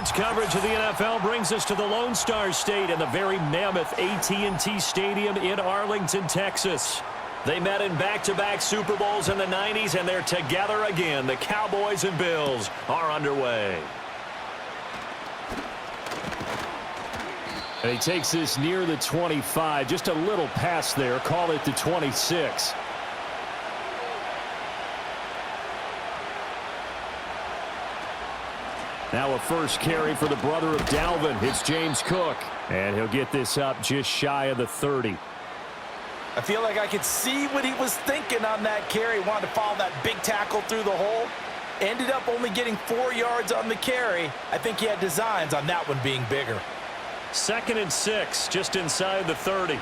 Tonight's coverage of the NFL brings us to the Lone Star State and the very mammoth AT&T Stadium in Arlington, Texas. They met in back-to-back Super Bowls in the 90s, and they're together again. The Cowboys and Bills are underway. And he takes this near the 25. Just a little pass there. Call it the 26. Now a first carry for the brother of Dalvin. It's James Cook. And he'll get this up just shy of the 30. I feel like I could see what he was thinking on that carry. Wanted to follow that big tackle through the hole. Ended up only getting 4 yards on the carry. I think he had designs on that one being bigger. 2nd and 6, just inside the 30.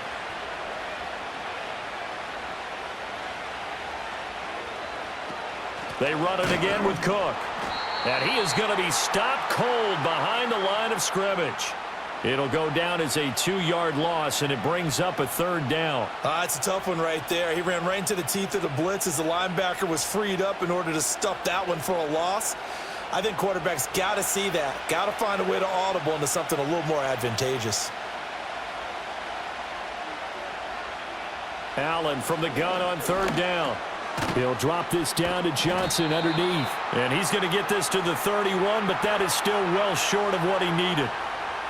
They run it again with Cook. And he is going to be stopped cold behind the line of scrimmage. It'll go down as a 2-yard loss, and it brings up a 3rd down. It's a tough one right there. He ran right into the teeth of the blitz as the linebacker was freed up in order to stuff that one for a loss. I think quarterbacks got to see that. Got to find a way to audible into something a little more advantageous. Allen from the gun on 3rd down. He'll drop this down to Johnson underneath. And he's going to get this to the 31, but that is still well short of what he needed.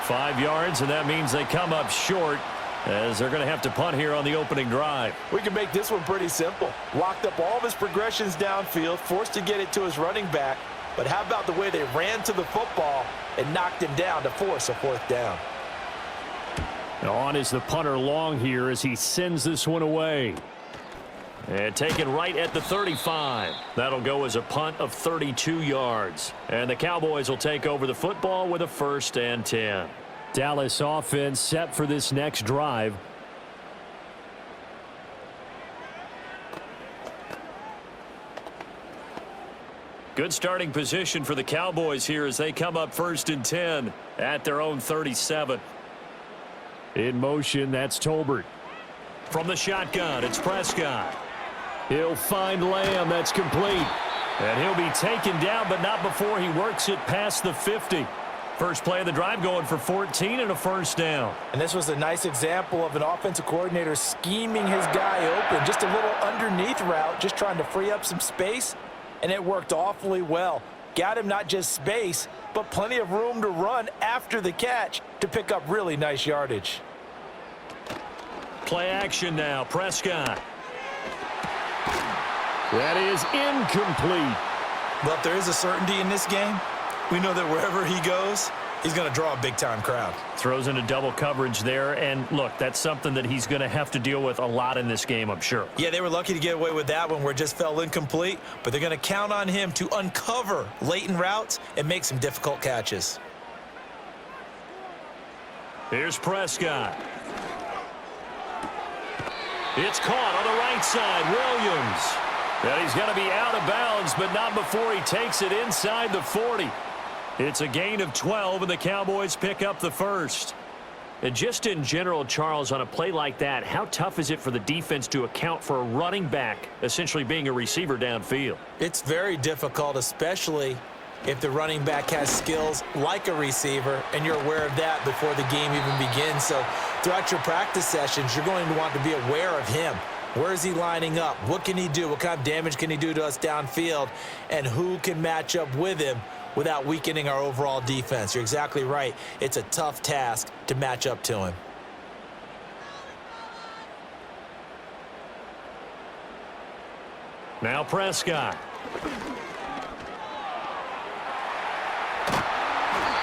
5 yards, and that means they come up short as they're going to have to punt here on the opening drive. We can make this one pretty simple. Locked up all of his progressions downfield, forced to get it to his running back. But how about the way they ran to the football and knocked him down to force a 4th down? On is the punter long here as he sends this one away. And taken right at the 35. That'll go as a punt of 32 yards. And the Cowboys will take over the football with a 1st and 10. Dallas offense set for this next drive. Good starting position for the Cowboys here as they come up 1st and 10 at their own 37. In motion, that's Tolbert. From the shotgun, it's Prescott. He'll find Lamb. That's complete. And he'll be taken down, but not before he works it past the 50. First play of the drive going for 14 and a 1st down. And this was a nice example of an offensive coordinator scheming his guy open. Just a little underneath route, just trying to free up some space. And it worked awfully well. Got him not just space, but plenty of room to run after the catch to pick up really nice yardage. Play action now. Prescott. That is incomplete. But if there is a certainty in this game, we know that wherever he goes, he's going to draw a big-time crowd. Throws into double coverage there, and look, that's something that he's going to have to deal with a lot in this game, I'm sure. Yeah, they were lucky to get away with that one where it just fell incomplete, but they're going to count on him to uncover latent routes and make some difficult catches. Here's Prescott. It's caught on the right side, Williams. And he's going to be out of bounds, but not before he takes it inside the 40. It's a gain of 12, and the Cowboys pick up the 1st. And just in general, Charles, on a play like that, how tough is it for the defense to account for a running back essentially being a receiver downfield? It's very difficult, especially if the running back has skills like a receiver, and you're aware of that before the game even begins. So throughout your practice sessions, you're going to want to be aware of him. Where is he lining up? What can he do? What kind of damage can he do to us downfield? And who can match up with him without weakening our overall defense? You're exactly right. It's a tough task to match up to him. Now Prescott.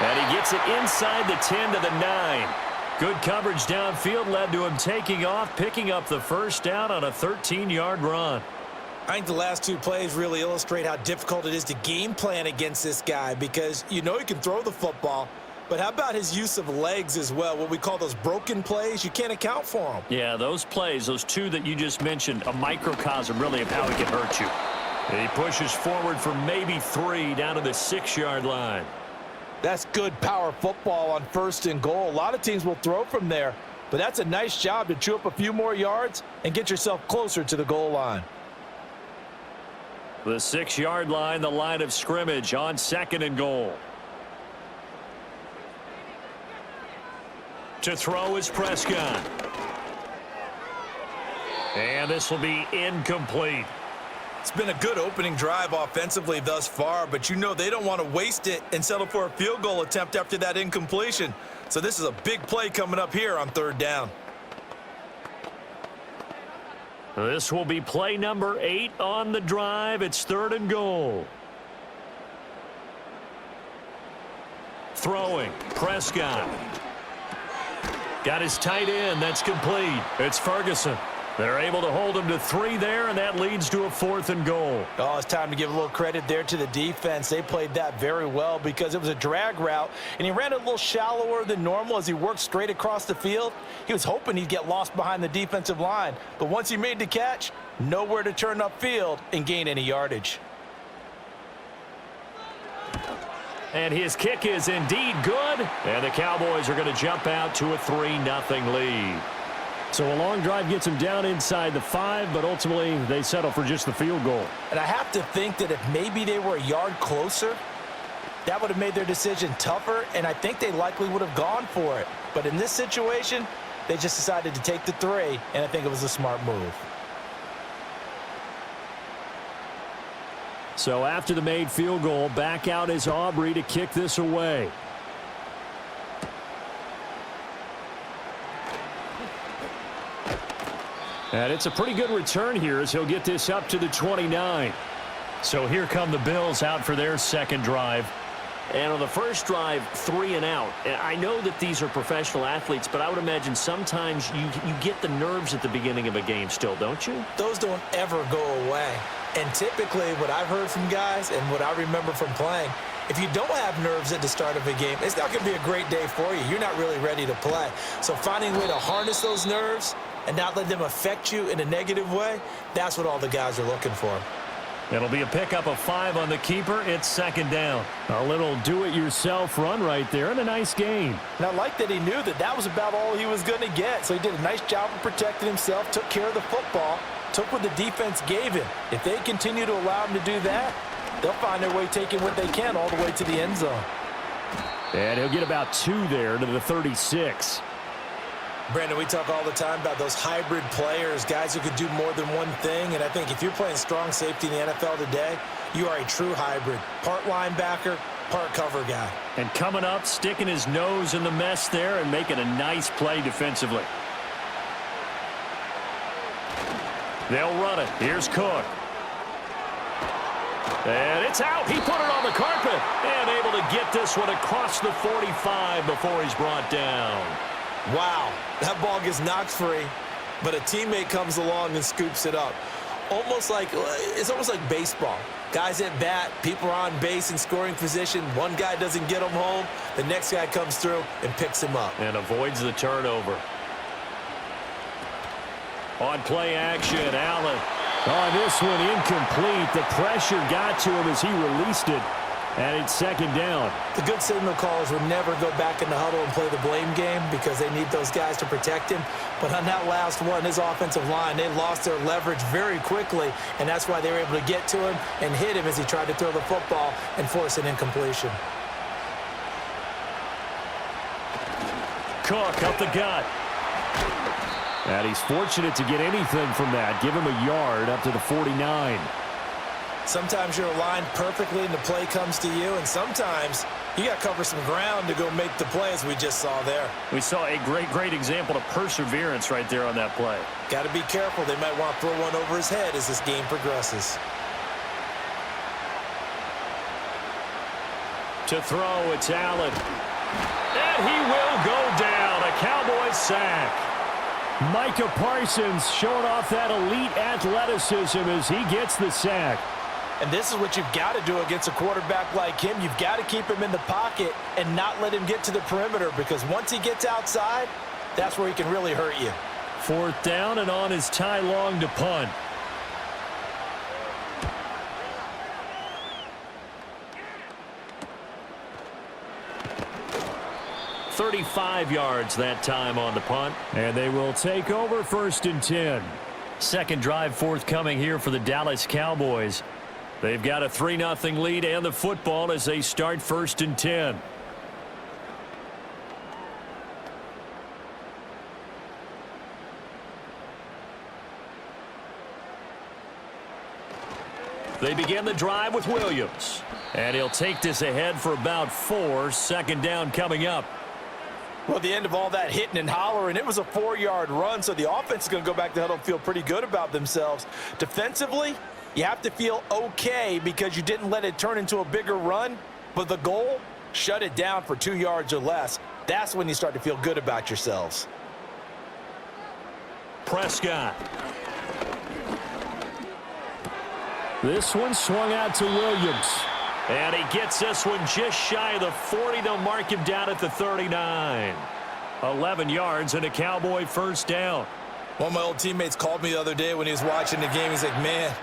And he gets it inside the 10 to the 9. Good coverage downfield led to him taking off, picking up the 1st down on a 13-yard run. I think the last 2 plays really illustrate how difficult it is to game plan against this guy because you know he can throw the football, but how about his use of legs as well? What we call those broken plays, you can't account for them. Yeah, those plays, those 2 that you just mentioned, a microcosm really of how he can hurt you. And he pushes forward for maybe 3 down to the 6-yard line. That's good power football on 1st and goal. A lot of teams will throw from there, but that's a nice job to chew up a few more yards and get yourself closer to the goal line. The 6-yard line, the line of scrimmage on 2nd and goal. To throw is Prescott. And this will be incomplete. It's been a good opening drive offensively thus far, but you know they don't want to waste it and settle for a field goal attempt after that incompletion. So this is a big play coming up here on 3rd down. This will be play number 8 on the drive. It's 3rd and goal. Throwing, Prescott. Got his tight end. That's complete. It's Ferguson. They're able to hold him to 3 there, and that leads to a 4th and goal. Oh, it's time to give a little credit there to the defense. They played that very well because it was a drag route, and he ran a little shallower than normal as he worked straight across the field. He was hoping he'd get lost behind the defensive line, but once he made the catch, nowhere to turn upfield and gain any yardage. And his kick is indeed good, and the Cowboys are going to jump out to a 3-0 lead. So a long drive gets them down inside the 5, but ultimately they settle for just the field goal. And I have to think that if maybe they were a yard closer, that would have made their decision tougher, and I think they likely would have gone for it. But in this situation, they just decided to take the 3, and I think it was a smart move. So after the made field goal, back out is Aubrey to kick this away. And it's a pretty good return here as he'll get this up to the 29. So here come the Bills out for their 2nd drive. And on the first drive, 3 and out. I know that these are professional athletes, but I would imagine sometimes you get the nerves at the beginning of a game still, don't you? Those don't ever go away. And typically what I've heard from guys and what I remember from playing, if you don't have nerves at the start of a game, it's not going to be a great day for you. You're not really ready to play. So finding a way to harness those nerves and not let them affect you in a negative way, that's what all the guys are looking for. It'll be a pickup of 5 on the keeper. It's 2nd down. A little do-it-yourself run right there and a nice gain. And I like that he knew that that was about all he was going to get. So he did a nice job of protecting himself, took care of the football, took what the defense gave him. If they continue to allow him to do that, they'll find their way taking what they can all the way to the end zone. And he'll get about 2 there to the 36. Brandon, we talk all the time about those hybrid players, guys who could do more than one thing. And I think if you're playing strong safety in the NFL today, you are a true hybrid. Part linebacker, part cover guy. And coming up, sticking his nose in the mess there and making a nice play defensively. They'll run it. Here's Cook. And it's out. He put it on the carpet and able to get this one across the 45 before he's brought down. Wow, that ball gets knocked free, but a teammate comes along and scoops it up. It's almost like baseball. Guys at bat, people are on base in scoring position. One guy doesn't get him home. The next guy comes through and picks him up. And avoids the turnover. On play action, Allen. Oh, this one incomplete. The pressure got to him as he released it. And it's 2nd down. The good signal callers would never go back in the huddle and play the blame game because they need those guys to protect him. But on that last one, his offensive line, they lost their leverage very quickly, and that's why they were able to get to him and hit him as he tried to throw the football and force an incompletion. Cook up the gut. And he's fortunate to get anything from that. Give him a yard up to the 49. Sometimes you're aligned perfectly and the play comes to you, and sometimes you got to cover some ground to go make the play, as we just saw there. We saw a great example of perseverance right there on that play. Got to be careful. They might want to throw one over his head as this game progresses. To throw, it's Allen. And he will go down. A Cowboys sack. Micah Parsons showing off that elite athleticism as he gets the sack. And this is what you've got to do against a quarterback like him. You've got to keep him in the pocket and not let him get to the perimeter, because once he gets outside, that's where he can really hurt you. 4th down and on his tie long to punt. $35 yards that time on the punt. And they will take over 1st and 10. 2nd drive forthcoming here for the Dallas Cowboys. They've got a 3-0 lead and the football as they start 1st and 10. They begin the drive with Williams. And he'll take this ahead for about 4. Second down coming up. Well, at the end of all that hitting and hollering, it was a 4-yard run, so the offense is going to go back to the huddle and feel pretty good about themselves. Defensively, you have to feel okay because you didn't let it turn into a bigger run, but the goal, shut it down for 2 yards or less. That's when you start to feel good about yourselves. Prescott. This one swung out to Williams. And he gets this one just shy of the 40. They'll mark him down at the 39. 11 yards and a Cowboy first down. One of my old teammates called me the other day when he was watching the game. He's like, man,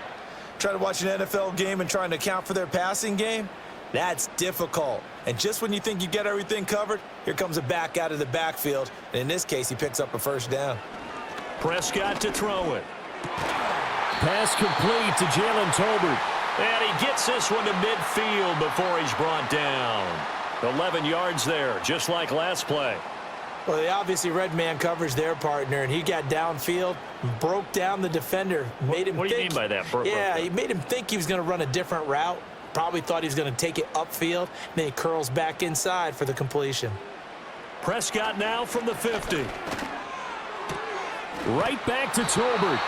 trying to watch an NFL game and trying to account for their passing game, that's difficult. And just when you think you get everything covered, here comes a back out of the backfield. And in this case, he picks up a first down. Prescott to throw it. Pass complete to Jalen Tolbert. And he gets this one to midfield before he's brought down. 11 yards there, just like last play. Well, they obviously read man coverage their partner, and he got downfield, broke down the defender, made him What do you mean by that? Yeah, he made him think he was going to run a different route. Probably thought he was going to take it upfield. Then he curls back inside for the completion. Prescott now from the 50. Right back to Tolbert.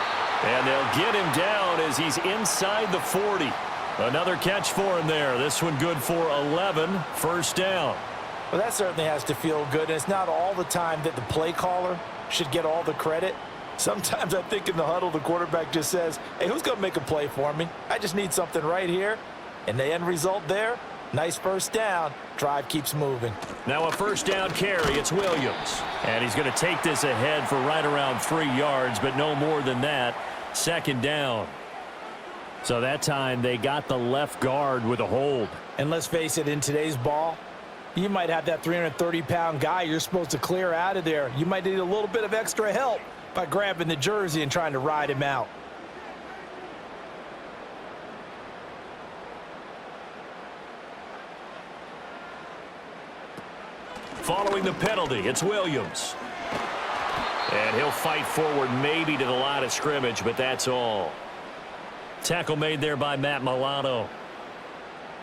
And they'll get him down as he's inside the 40. Another catch for him there. This one good for 11. First down. Well, that certainly has to feel good. And it's not all the time that the play caller should get all the credit. Sometimes I think in the huddle, the quarterback just says, hey, who's going to make a play for me? I just need something right here. And the end result there, nice first down. Drive keeps moving. Now a first down carry. It's Williams. And he's going to take this ahead for right around 3 yards, but no more than that. Second down. So that time they got the left guard with a hold. And let's face it, in today's ball, you might have that 330-pound guy you're supposed to clear out of there. You might need a little bit of extra help by grabbing the jersey and trying to ride him out. Following the penalty, it's Williams. And he'll fight forward maybe to the line of scrimmage, but that's all. Tackle made there by Matt Milano.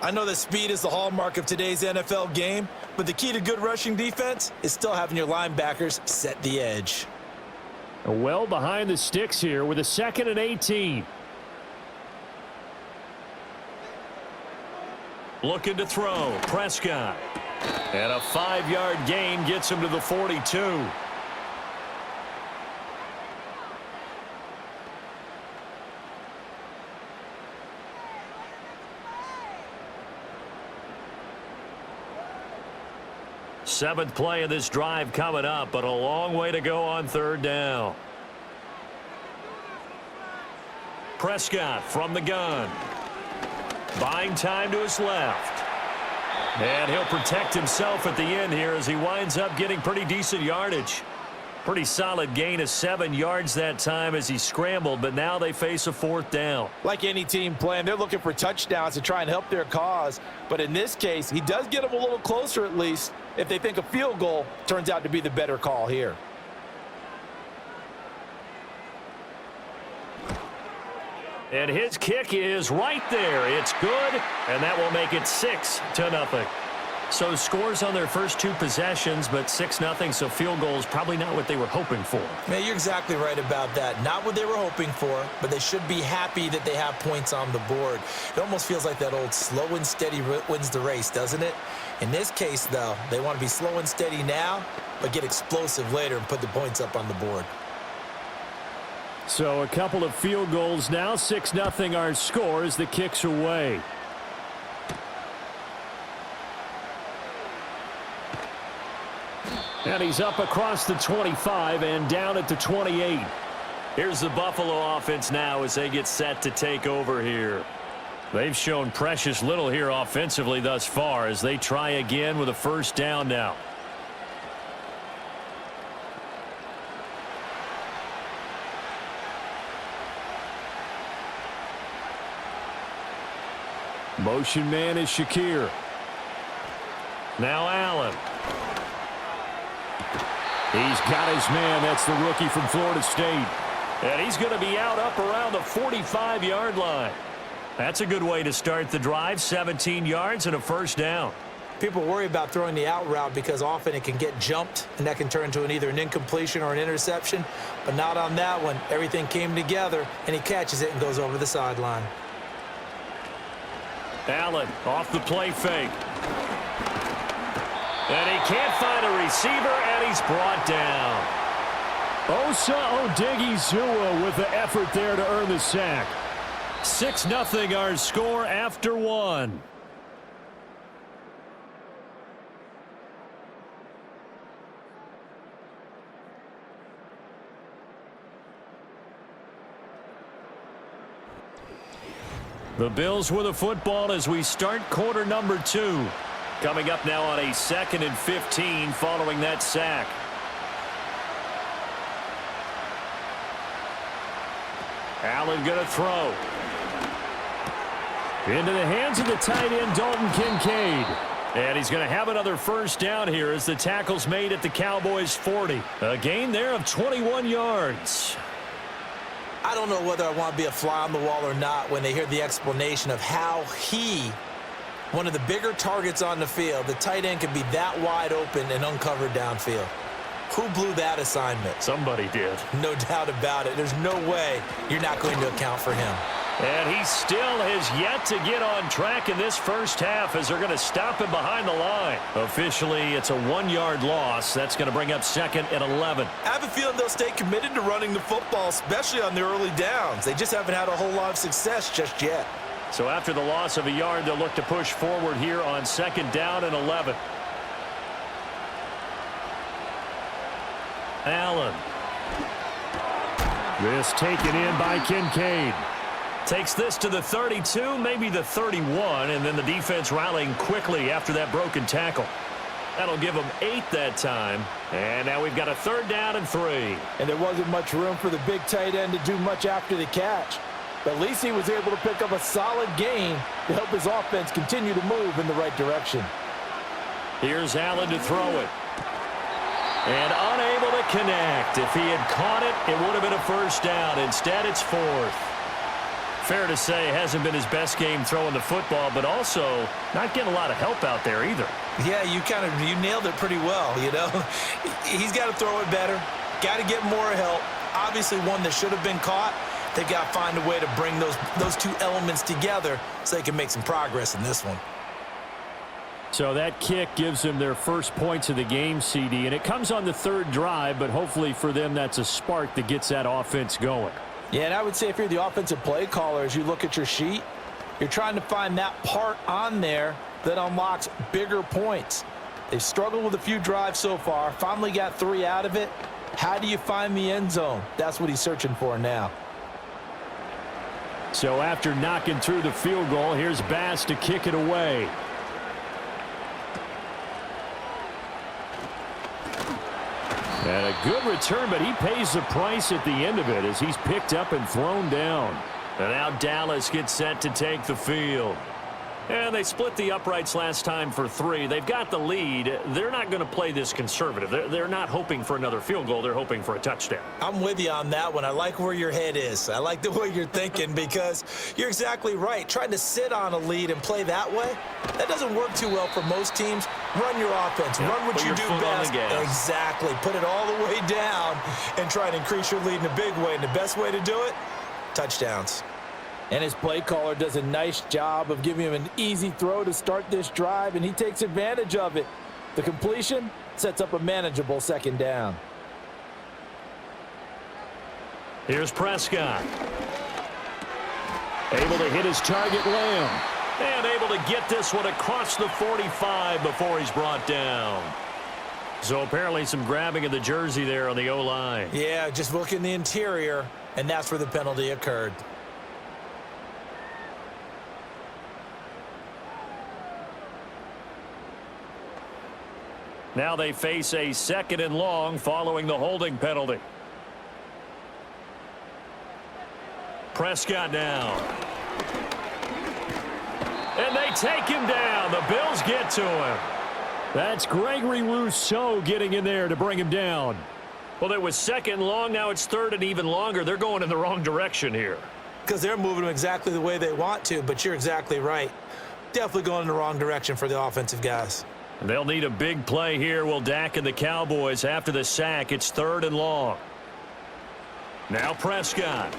I know that speed is the hallmark of today's NFL game, but the key to good rushing defense is still having your linebackers set the edge. Well behind the sticks here with a 2nd and 18. Looking to throw. Prescott. And a 5-yard gain gets him to the 42. Seventh play of this drive coming up, but a long way to go on third down. Prescott from the gun. Buying time to his left. And he'll protect himself at the end here as he winds up getting pretty decent yardage. Pretty solid gain of 7 yards that time as he scrambled, but now they face a 4th down. Like any team playing, they're looking for touchdowns to try and help their cause. But in this case, he does get them a little closer at least if they think a field goal turns out to be the better call here. And his kick is right there. It's good, and that will make it 6-0. So scores on their first 2 possessions, but 6-0, so field goal is probably not what they were hoping for. Man, you're exactly right about that. Not what they were hoping for, but they should be happy that they have points on the board. It almost feels like that old slow and steady wins the race, doesn't it? In this case, though, they want to be slow and steady now, but get explosive later and put the points up on the board. So a couple of field goals now. 6-0 our score as the kick's away. And he's up across the 25 and down at the 28. Here's the Buffalo offense now as they get set to take over here. They've shown precious little here offensively thus far as they try again with a first down now. Motion man is Shakir. Now Allen. He's got his man. That's the rookie from Florida State. And he's going to be out up around the 45-yard line. That's a good way to start the drive. 17 yards and a first down. People worry about throwing the out route because often it can get jumped, and that can turn into either an incompletion or an interception. But not on that one. Everything came together, and he catches it and goes over the sideline. Allen off the play fake. And he can't find a receiver, and he's brought down. Osa Odighizuwa with the effort there to earn the sack. 6-0 our score after one. The Bills with a football as we start quarter number 2. Coming up now on a 2nd and 15 following that sack. Allen going to throw. Into the hands of the tight end, Dalton Kincaid. And he's going to have another first down here as the tackle's made at the Cowboys' 40. A gain there of 21 yards. I don't know whether I want to be a fly on the wall or not when they hear the explanation of how one of the bigger targets on the field, the tight end can be that wide open and uncovered downfield. Who blew that assignment? Somebody did. No doubt about it. There's no way you're not going to account for him. And he still has yet to get on track in this first half as they're going to stop him behind the line. Officially, it's a 1-yard loss. That's going to bring up 2nd and 11. I have a feeling they'll stay committed to running the football, especially on the early downs. They just haven't had a whole lot of success just yet. So after the loss of a yard, they'll look to push forward here on 2nd down and 11. Allen. This taken in by Kincaid. Takes this to the 32, maybe the 31, and then the defense rallying quickly after that broken tackle. That'll give them 8 that time. And now we've got a 3rd down and 3. And there wasn't much room for the big tight end to do much after the catch. But at least he was able to pick up a solid gain to help his offense continue to move in the right direction. Here's Allen to throw it. And unable to connect. If he had caught it, it would have been a first down. Instead, it's 4th. Fair to say, hasn't been his best game throwing the football, but also not getting a lot of help out there either. Yeah, you nailed it pretty well, you know. He's got to throw it better. Got to get more help. Obviously, one that should have been caught. They've got to find a way to bring those two elements together so they can make some progress in this one. So that kick gives them their first points of the game, CD, and it comes on the 3rd drive, but hopefully for them that's a spark that gets that offense going. Yeah, and I would say if you're the offensive play caller, as you look at your sheet, you're trying to find that part on there that unlocks bigger points. They've struggled with a few drives so far, finally got 3 out of it. How do you find the end zone? That's what he's searching for now. So after knocking through the field goal, here's Bass to kick it away. And a good return, but he pays the price at the end of it as he's picked up and thrown down. And now Dallas gets set to take the field. And they split the uprights last time for 3. They've got the lead. They're not going to play this conservative. They're not hoping for another field goal. They're hoping for a touchdown. I'm with you on that one. I like where your head is. I like the way you're thinking because you're exactly right. Trying to sit on a lead and play that way, that doesn't work too well for most teams. Run your offense. Run what you do best. Exactly. Put it all the way down and try to increase your lead in a big way. And the best way to do it, touchdowns. And his play caller does a nice job of giving him an easy throw to start this drive, and he takes advantage of it. The completion sets up a manageable 2nd down. Here's Prescott. Able to hit his target, Lamb. And able to get this one across the 45 before he's brought down. So apparently some grabbing of the jersey there on the O-line. Yeah, just look in the interior, and that's where the penalty occurred. Now they face a 2nd and long following the holding penalty. Prescott now. And they take him down. The Bills get to him. That's Gregory Rousseau getting in there to bring him down. Well, it was 2nd long. Now it's 3rd and even longer. They're going in the wrong direction here. because they're moving them exactly the way they want to, but you're exactly right. Definitely going in the wrong direction for the offensive guys. They'll need a big play here. Will Dak and the Cowboys after the sack. It's 3rd and long. Now Prescott.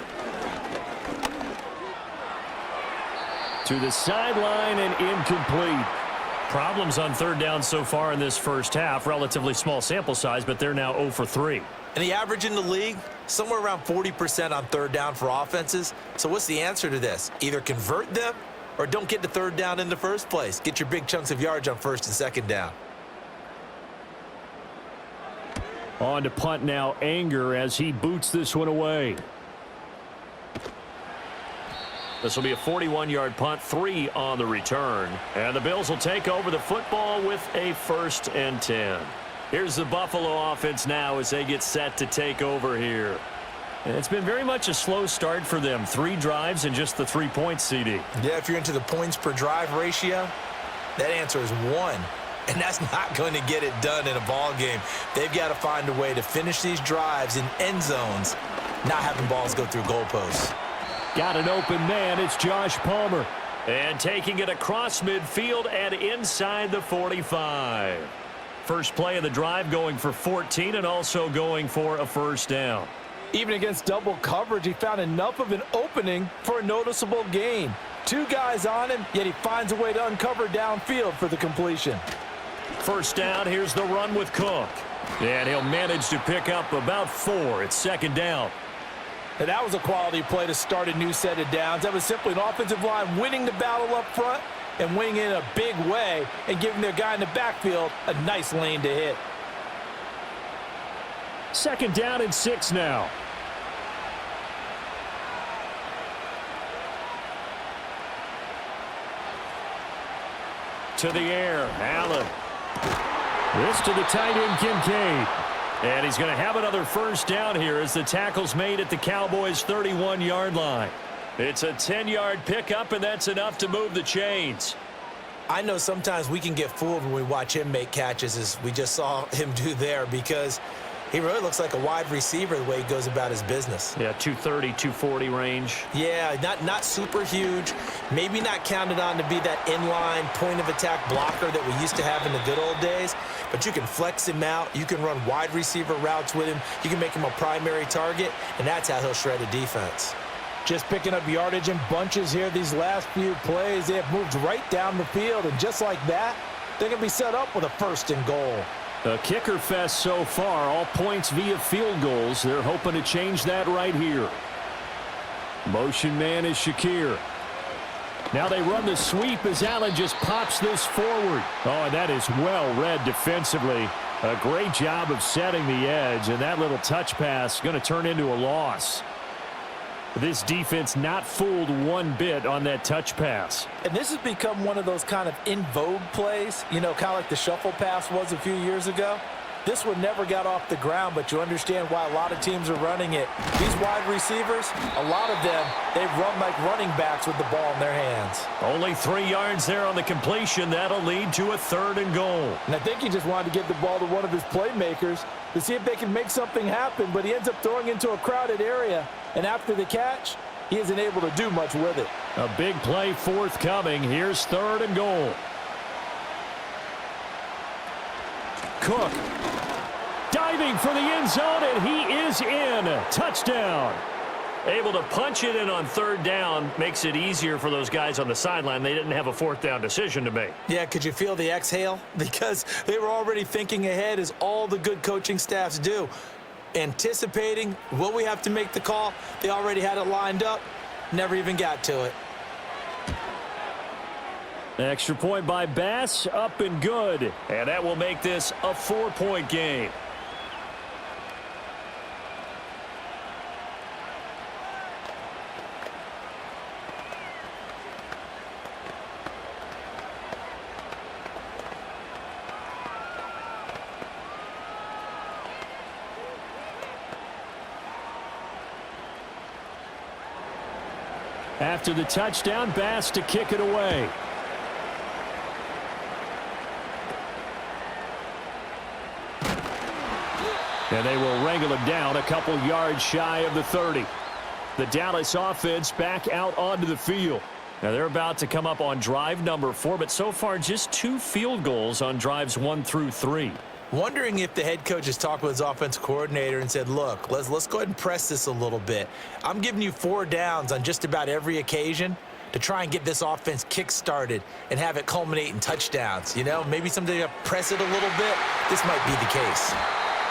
To the sideline and incomplete. Problems on 3rd down so far in this first half. Relatively small sample size, but they're now 0 for 3. And the average in the league, somewhere around 40% on 3rd down for offenses. So what's the answer to this? Either convert them or don't get to 3rd down in the first place. Get your big chunks of yards on 1st and 2nd down. On to punt now, Anger, as he boots this one away. This will be a 41-yard punt, 3 on the return. And the Bills will take over the football with a 1st and 10. Here's the Buffalo offense now as they get set to take over here. And it's been very much a slow start for them. 3 drives and just the 3 points, CD. Yeah, if you're into the points per drive ratio, that answer is 1. And that's not going to get it done in a ball game. They've got to find a way to finish these drives in end zones, not having balls go through goalposts. Got an open man. It's Josh Palmer. And taking it across midfield and inside the 45. First play of the drive going for 14 and also going for a 1st down. Even against double coverage, he found enough of an opening for a noticeable gain. 2 guys on him, yet he finds a way to uncover downfield for the completion. 1st down, here's the run with Cook. And he'll manage to pick up about 4. It's 2nd down. And that was a quality play to start a new set of downs. That was simply an offensive line winning the battle up front and winning in a big way and giving their guy in the backfield a nice lane to hit. 2nd down and 6 now. To the air, Allen. This to the tight end, Kincaid. And he's going to have another 1st down here as the tackle's made at the Cowboys' 31-yard line. It's a 10-yard pickup, and that's enough to move the chains. I know sometimes we can get fooled when we watch him make catches, as we just saw him do there, because he really looks like a wide receiver the way he goes about his business. Yeah, 230, 240 range. Yeah, not super huge. Maybe not counted on to be that inline point-of-attack blocker that we used to have in the good old days. But you can flex him out. You can run wide receiver routes with him. You can make him a primary target, and that's how he'll shred a defense. Just picking up yardage in bunches here these last few plays. They have moved right down the field, and just like that, they're going to be set up with a 1st and goal. A kicker fest so far, all points via field goals. They're hoping to change that right here. Motion man is Shakir. Now they run the sweep as Allen just pops this forward. Oh, and that is well read defensively. A great job of setting the edge, and that little touch pass going to turn into a loss. This defense not fooled one bit on that touch pass. And this has become one of those kind of in vogue plays, you know, kind of like the shuffle pass was a few years ago. This one never got off the ground, but you understand why a lot of teams are running it. These wide receivers, a lot of them, they run like running backs with the ball in their hands. Only 3 yards there on the completion. That'll lead to a 3rd and goal. And I think he just wanted to get the ball to one of his playmakers to see if they can make something happen, but he ends up throwing into a crowded area. And after the catch, he isn't able to do much with it. A big play forthcoming. Here's 3rd and goal. Cook diving for the end zone, and he is in. Touchdown. Able to punch it in on 3rd down makes it easier for those guys on the sideline. They didn't have a 4th down decision to make. Yeah, could you feel the exhale? Because they were already thinking ahead, as all the good coaching staffs do. Anticipating, will we have to make the call? They already had it lined up, never even got to it. Extra point by Bass, up and good. And that will make this a 4-point game. After the touchdown, Bass to kick it away. And they will wrangle it down a couple yards shy of the 30. The Dallas offense back out onto the field. Now they're about to come up on drive number 4, but so far just 2 field goals on drives 1 through 3. Wondering if the head coach has talked with his offense coordinator and said, look, let's go ahead and press this a little bit. I'm giving you 4 downs on just about every occasion to try and get this offense kick-started and have it culminate in touchdowns. You know, maybe someday you press it a little bit. This might be the case.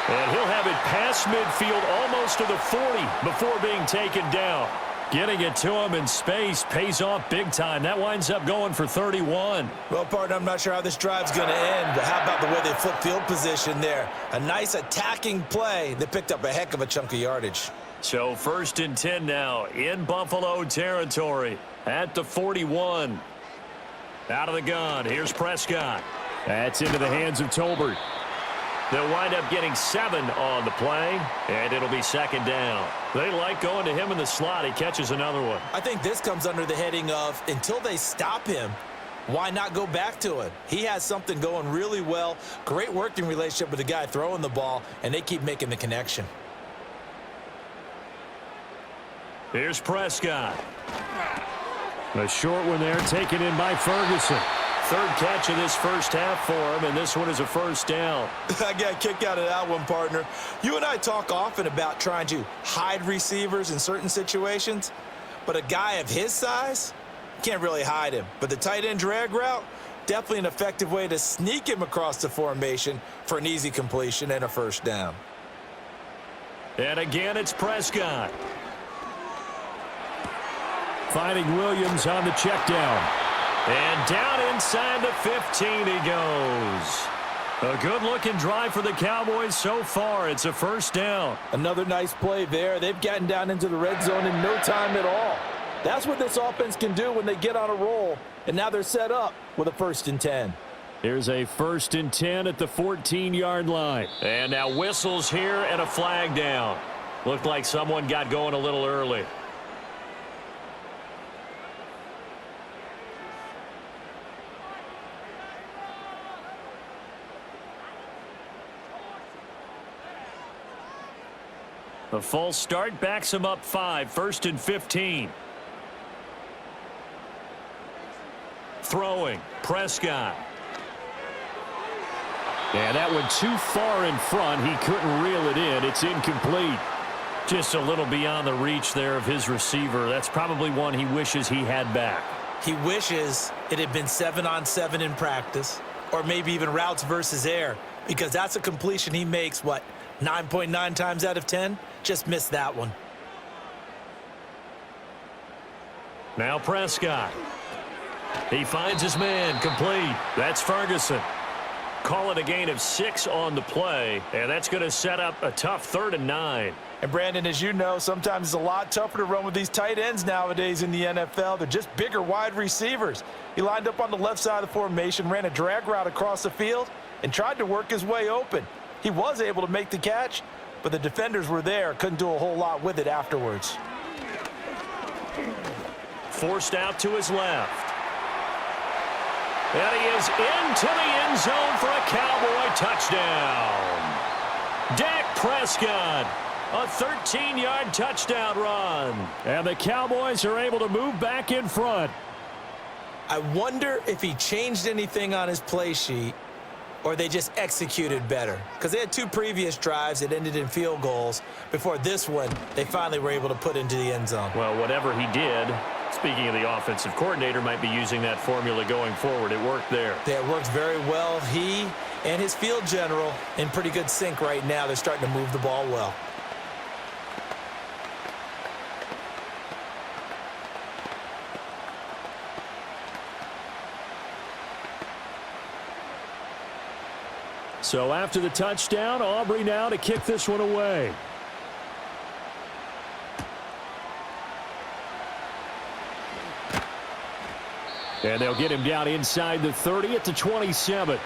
And he'll have it past midfield almost to the 40 before being taken down. Getting it to him in space pays off big time. That winds up going for 31. Well, partner, I'm not sure how this drive's going to end, but how about the way they flip field position there? A nice attacking play that picked up a heck of a chunk of yardage. So 1st and 10 now in Buffalo territory at the 41. Out of the gun. Here's Prescott. That's into the hands of Tolbert. They'll wind up getting 7 on the play, and it'll be 2nd down. They like going to him in the slot. He catches another one. I think this comes under the heading of until they stop him, why not go back to it? He has something going really well. Great working relationship with the guy throwing the ball, and they keep making the connection. Here's Prescott. A short one there taken in by Ferguson. 3rd catch of this first half for him, and this one is a 1st down. I got a kick out of that one, partner. You and I talk often about trying to hide receivers in certain situations, but a guy of his size, can't really hide him. But the tight end drag route, definitely an effective way to sneak him across the formation for an easy completion and a 1st down. And again, it's Prescott. Finding Williams on the check down. And down inside the 15 he goes. A good-looking drive for the Cowboys so far. It's a 1st down. Another nice play there. They've gotten down into the red zone in no time at all. That's what this offense can do when they get on a roll. And now they're set up with a 1st and 10. Here's a 1st and 10 at the 14-yard line. And now whistles here and a flag down. Looked like someone got going a little early. The false start backs him up 5, 1st and 15. Throwing, Prescott. Yeah, that went too far in front. He couldn't reel it in. It's incomplete. Just a little beyond the reach there of his receiver. That's probably one he wishes he had back. He wishes it had been 7-on-7 in practice, or maybe even routes versus air, because that's a completion he makes, 9.9 times out of 10? Just missed that one. Now Prescott. He finds his man complete. That's Ferguson. Call it a gain of 6 on the play, and that's going to set up a tough 3rd and 9. And Brandon, as you know, sometimes it's a lot tougher to run with these tight ends nowadays in the NFL. They're just bigger wide receivers. He lined up on the left side of the formation, ran a drag route across the field, and tried to work his way open. He was able to make the catch, but the defenders were there, couldn't do a whole lot with it afterwards. Forced out to his left. And he is into the end zone for a Cowboy touchdown. Dak Prescott, a 13-yard touchdown run. And the Cowboys are able to move back in front. I wonder if he changed anything on his play sheet or they just executed better. Because they had 2 previous drives that ended in field goals. Before this one, they finally were able to put into the end zone. Well, whatever he did, speaking of the offensive coordinator, might be using that formula going forward. It worked there. It worked very well. He and his field general in pretty good sync right now. They're starting to move the ball well. So after the touchdown, Aubrey now to kick this one away. And they'll get him down inside the 30 at the 27.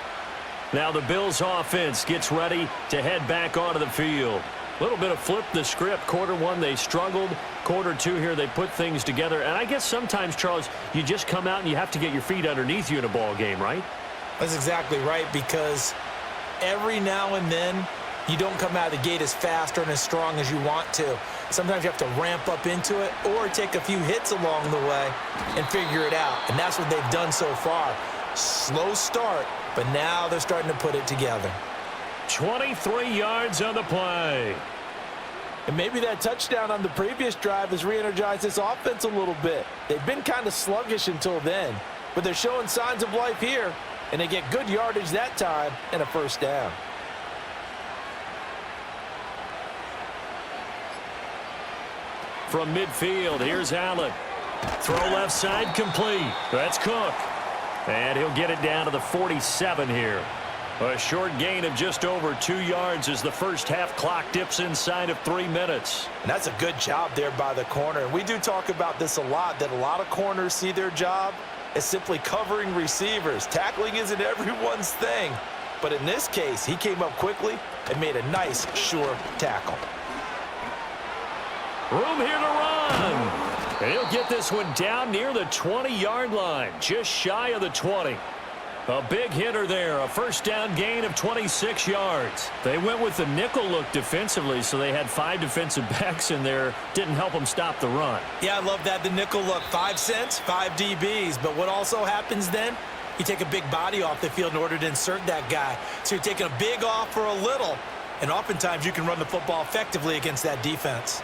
Now the Bills offense gets ready to head back onto the field. A little bit of flip the script. Quarter 1, they struggled. Quarter 2 here, they put things together. And I guess sometimes, Charles, you just come out and you have to get your feet underneath you in a ball game, right? That's exactly right, because every now and then you don't come out of the gate as fast or as strong as you want to. Sometimes you have to ramp up into it or take a few hits along the way and figure it out. And that's what they've done so far. Slow start, but now they're starting to put it together. 23 yards on the play. And maybe that touchdown on the previous drive has re-energized this offense a little bit. They've been kind of sluggish until then, but they're showing signs of life here, and they get good yardage that time and a first down. From midfield, here's Allen. Throw left side complete. That's Cook. And he'll get it down to the 47 here. A short gain of just over 2 yards as the first half clock dips inside of 3 minutes. And that's a good job there by the corner. And we do talk about this a lot, that a lot of corners see their job as simply covering receivers. Tackling isn't everyone's thing. But in this case, he came up quickly and made a nice, sure tackle. Room here to run. And he'll get this one down near the 20-yard line, just shy of the 20. A big hitter there, a first down gain of 26 yards. They went with the nickel look defensively, so they had 5 defensive backs in there. Didn't help them stop the run. Yeah, I love that, the nickel look. 5 cents, 5 DBs. But what also happens then? You take a big body off the field in order to insert that guy. So you're taking a big off for a little, and oftentimes you can run the football effectively against that defense.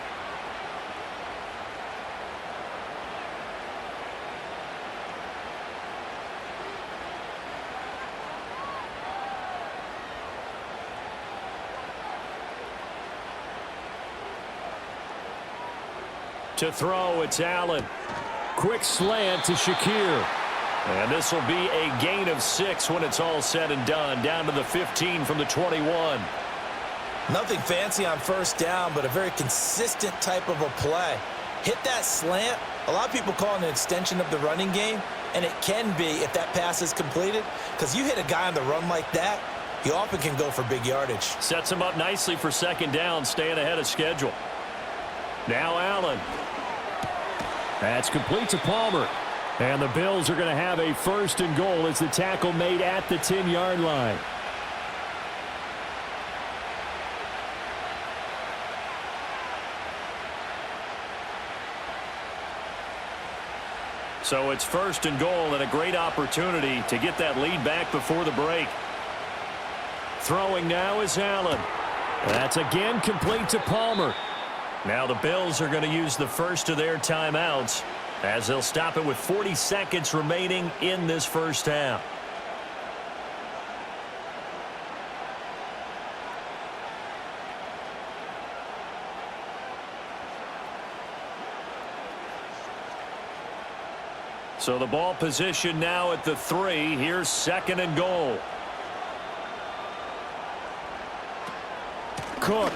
To throw, it's Allen. Quick slant to Shakir. And this will be a gain of 6 when it's all said and done. Down to the 15 from the 21. Nothing fancy on first down, but a very consistent type of a play. Hit that slant. A lot of people call it an extension of the running game, and it can be if that pass is completed, because you hit a guy on the run like that, you often can go for big yardage. Sets him up nicely for second down, staying ahead of schedule. Now Allen. That's complete to Palmer. And the Bills are going to have a first and goal as the tackle made at the 10-yard line. So it's first and goal and a great opportunity to get that lead back before the break. Throwing now is Allen. That's again complete to Palmer. Now the Bills are going to use the first of their timeouts as they'll stop it with 40 seconds remaining in this first half. So the ball position now at the 3. Here's second and goal. Cook.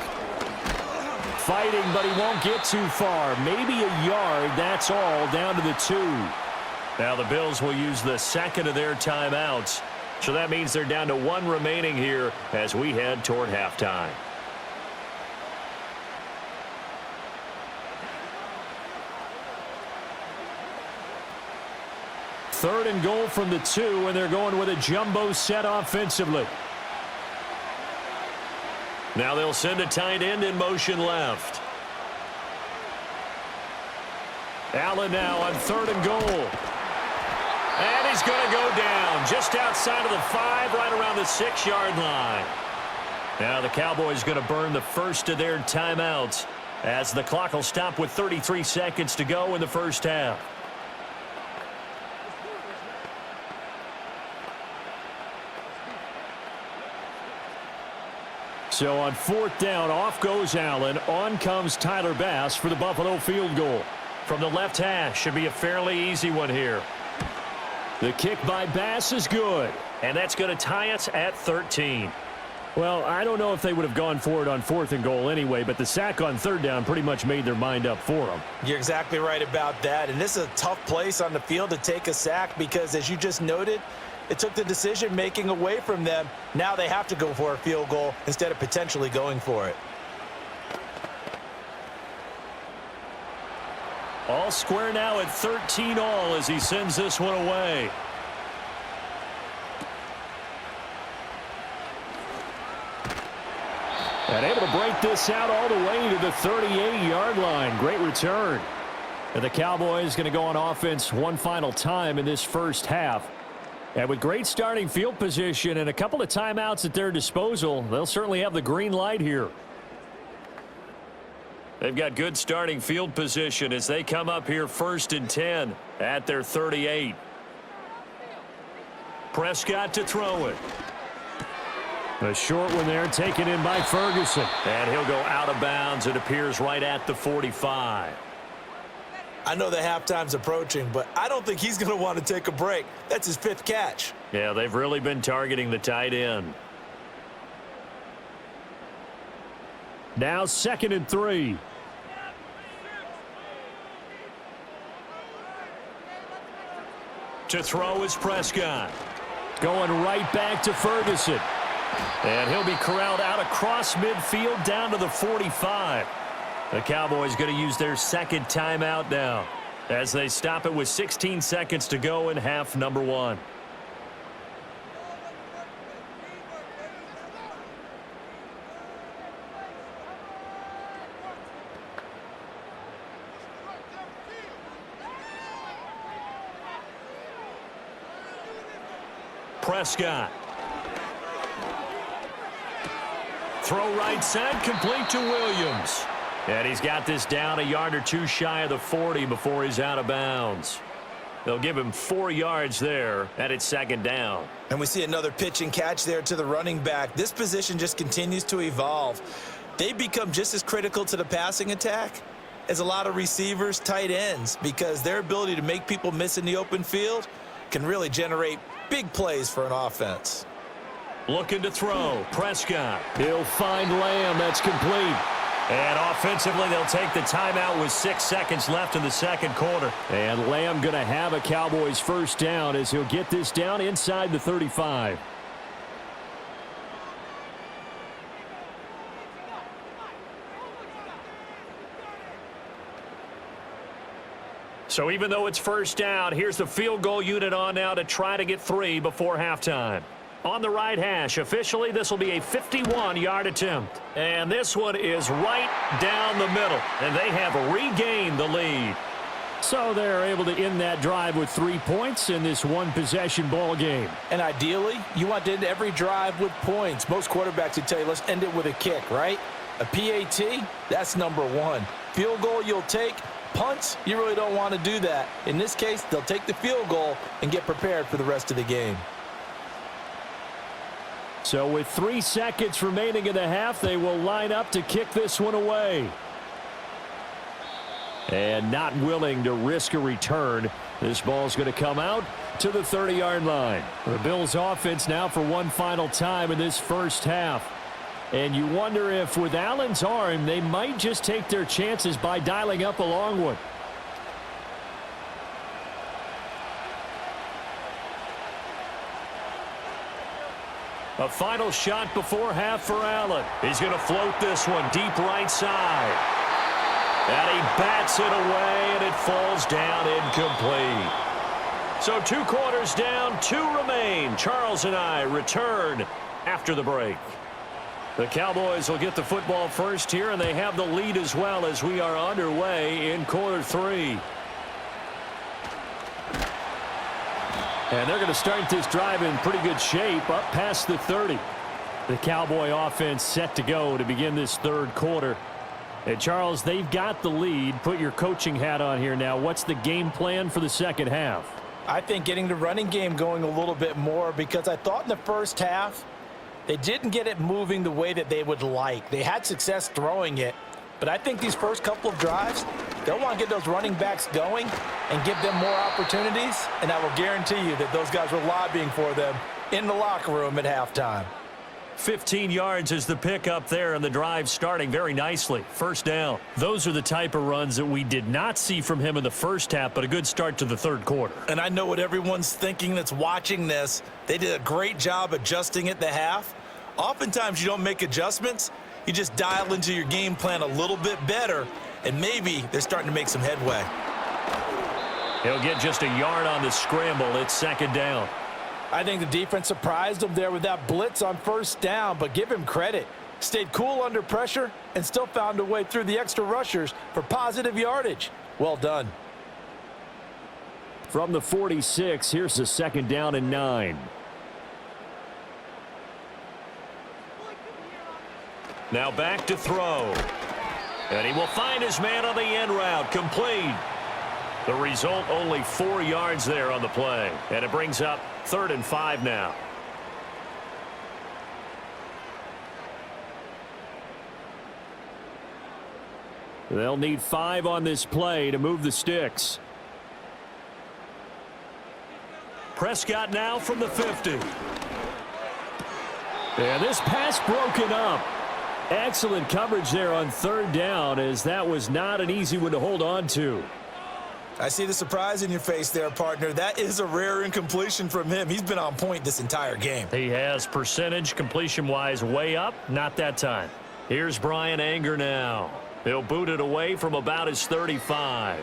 Fighting, but he won't get too far. Maybe a yard, that's all, down to the 2. Now the Bills will use the second of their timeouts. So that means they're down to 1 remaining here as we head toward halftime. Third and goal from the 2, and they're going with a jumbo set offensively. Now they'll send a tight end in motion left. Allen now on third and goal. And he's going to go down just outside of the 5, right around the 6-yard line. Now the Cowboys going to burn the first of their timeouts as the clock will stop with 33 seconds to go in the first half. So on fourth down, off goes Allen. On comes Tyler Bass for the Buffalo field goal. From the left hash, should be a fairly easy one here. The kick by Bass is good. And that's going to tie us at 13. Well, I don't know if they would have gone for it on fourth and goal anyway, but the sack on third down pretty much made their mind up for them. You're exactly right about that. And this is a tough place on the field to take a sack because, as you just noted, it took the decision-making away from them. Now they have to go for a field goal instead of potentially going for it. All square now at 13 all as he sends this one away. And able to break this out all the way to the 38-yard line. Great return. And the Cowboys going to go on offense one final time in this first half. And with great starting field position and a couple of timeouts at their disposal, they'll certainly have the green light here. They've got good starting field position as they come up here 1st and 10 at their 38. Prescott to throw it. A short one there taken in by Ferguson. And he'll go out of bounds. It appears right at the 45. I know the halftime's approaching, but I don't think he's going to want to take a break. That's his 5th catch. Yeah, they've really been targeting the tight end. Now 2nd and 3. To throw is Prescott. Going right back to Ferguson. And he'll be corralled out across midfield down to the 45. The Cowboys going to use their 2nd timeout now as they stop it with 16 seconds to go in half number 1. Prescott. Throw right side, complete to Williams. And he's got this down a yard or two shy of the 40 before he's out of bounds. They'll give him 4 yards there, and it's 2nd down. And we see another pitch and catch there to the running back. This position just continues to evolve. They become just as critical to the passing attack as a lot of receivers, tight ends, because their ability to make people miss in the open field can really generate big plays for an offense. Looking to throw. Prescott. He'll find Lamb. That's complete. And offensively, they'll take the timeout with 6 seconds left in the 2nd quarter. And Lamb going to have a Cowboys 1st down as he'll get this down inside the 35. So even though it's 1st down, here's the field goal unit on now to try to get 3 before halftime. On the right hash, officially, this will be a 51-yard attempt. And this one is right down the middle, and they have regained the lead. So they're able to end that drive with 3 points in this one-possession ball game. And ideally, you want to end every drive with points. Most quarterbacks would tell you, let's end it with a kick, right? A PAT, that's number 1. Field goal you'll take. Punts, you really don't want to do that. In this case, they'll take the field goal and get prepared for the rest of the game. So with 3 seconds remaining in the half, they will line up to kick this one away. And not willing to risk a return. This ball's going to come out to the 30-yard line. The Bills offense now for one final time in this first half. And you wonder if with Allen's arm, they might just take their chances by dialing up a long one. A final shot before half for Allen. He's going to float this one deep right side. And he bats it away, and it falls down incomplete. So 2 quarters down, 2 remain. Charles and I return after the break. The Cowboys will get the football first here, and they have the lead as well as we are underway in quarter 3. And they're going to start this drive in pretty good shape up past the 30. The Cowboy offense set to go to begin this 3rd quarter. And Charles, they've got the lead. Put your coaching hat on here now. What's the game plan for the 2nd half? I think getting the running game going a little bit more, because I thought in the first half they didn't get it moving the way that they would like. They had success throwing it, but I think these first couple of drives, they'll want to get those running backs going and give them more opportunities, and I will guarantee you that those guys were lobbying for them in the locker room at halftime. 15 yards is the pickup there, and the drive starting very nicely. 1st down. Those are the type of runs that we did not see from him in the first half, but a good start to the 3rd quarter. And I know what everyone's thinking that's watching this. They did a great job adjusting at the half. Oftentimes you don't make adjustments. You just dial into your game plan a little bit better, and maybe they're starting to make some headway. He'll get just a yard on the scramble. It's 2nd down. I think the defense surprised them there with that blitz on 1st down, but give him credit. Stayed cool under pressure and still found a way through the extra rushers for positive yardage. Well done. From the 46, here's the 2nd down and 9. Now back to throw. And he will find his man on the end route. Complete. The result, only 4 yards there on the play. And it brings up 3rd and 5 now. They'll need 5 on this play to move the sticks. Prescott now from the 50. And this pass broken up. Excellent coverage there on 3rd down, as that was not an easy one to hold on to. I see the surprise in your face there, partner. That is a rare incompletion from him. He's been on point this entire game. He has percentage completion-wise way up. Not that time. Here's Brian Anger now. He'll boot it away from about his 35.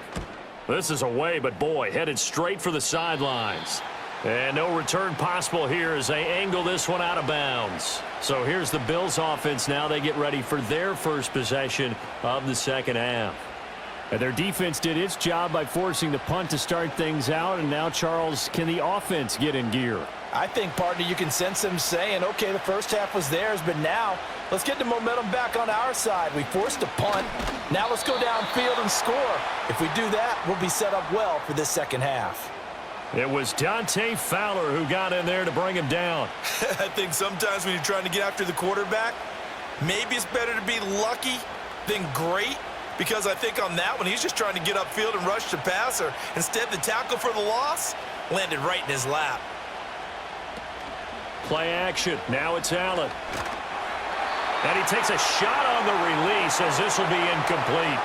This is away, but boy, headed straight for the sidelines. And no return possible here as they angle this one out of bounds. So here's the Bills offense now. They get ready for their first possession of the 2nd half. And their defense did its job by forcing the punt to start things out. And now, Charles, can the offense get in gear? I think, partner, you can sense them saying, okay, the first half was theirs, but now let's get the momentum back on our side. We forced a punt. Now let's go downfield and score. If we do that, we'll be set up well for this 2nd half. It was Dante Fowler who got in there to bring him down. I think sometimes when you're trying to get after the quarterback, maybe it's better to be lucky than great, because I think on that one, he's just trying to get upfield and rush the passer. Instead, the tackle for the loss landed right in his lap. Play action. Now it's Allen. And he takes a shot on the release as this will be incomplete.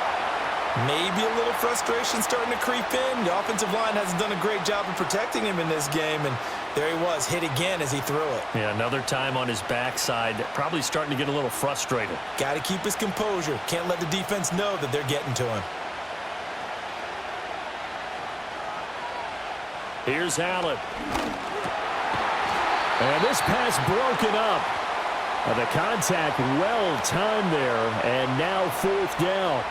Maybe a little frustration starting to creep in. The offensive line hasn't done a great job of protecting him in this game, and there he was, hit again as he threw it. Yeah, another time on his backside, probably starting to get a little frustrated. Got to keep his composure. Can't let the defense know that they're getting to him. Here's Allen. And this pass broken up. The contact well timed there, and now 4th down.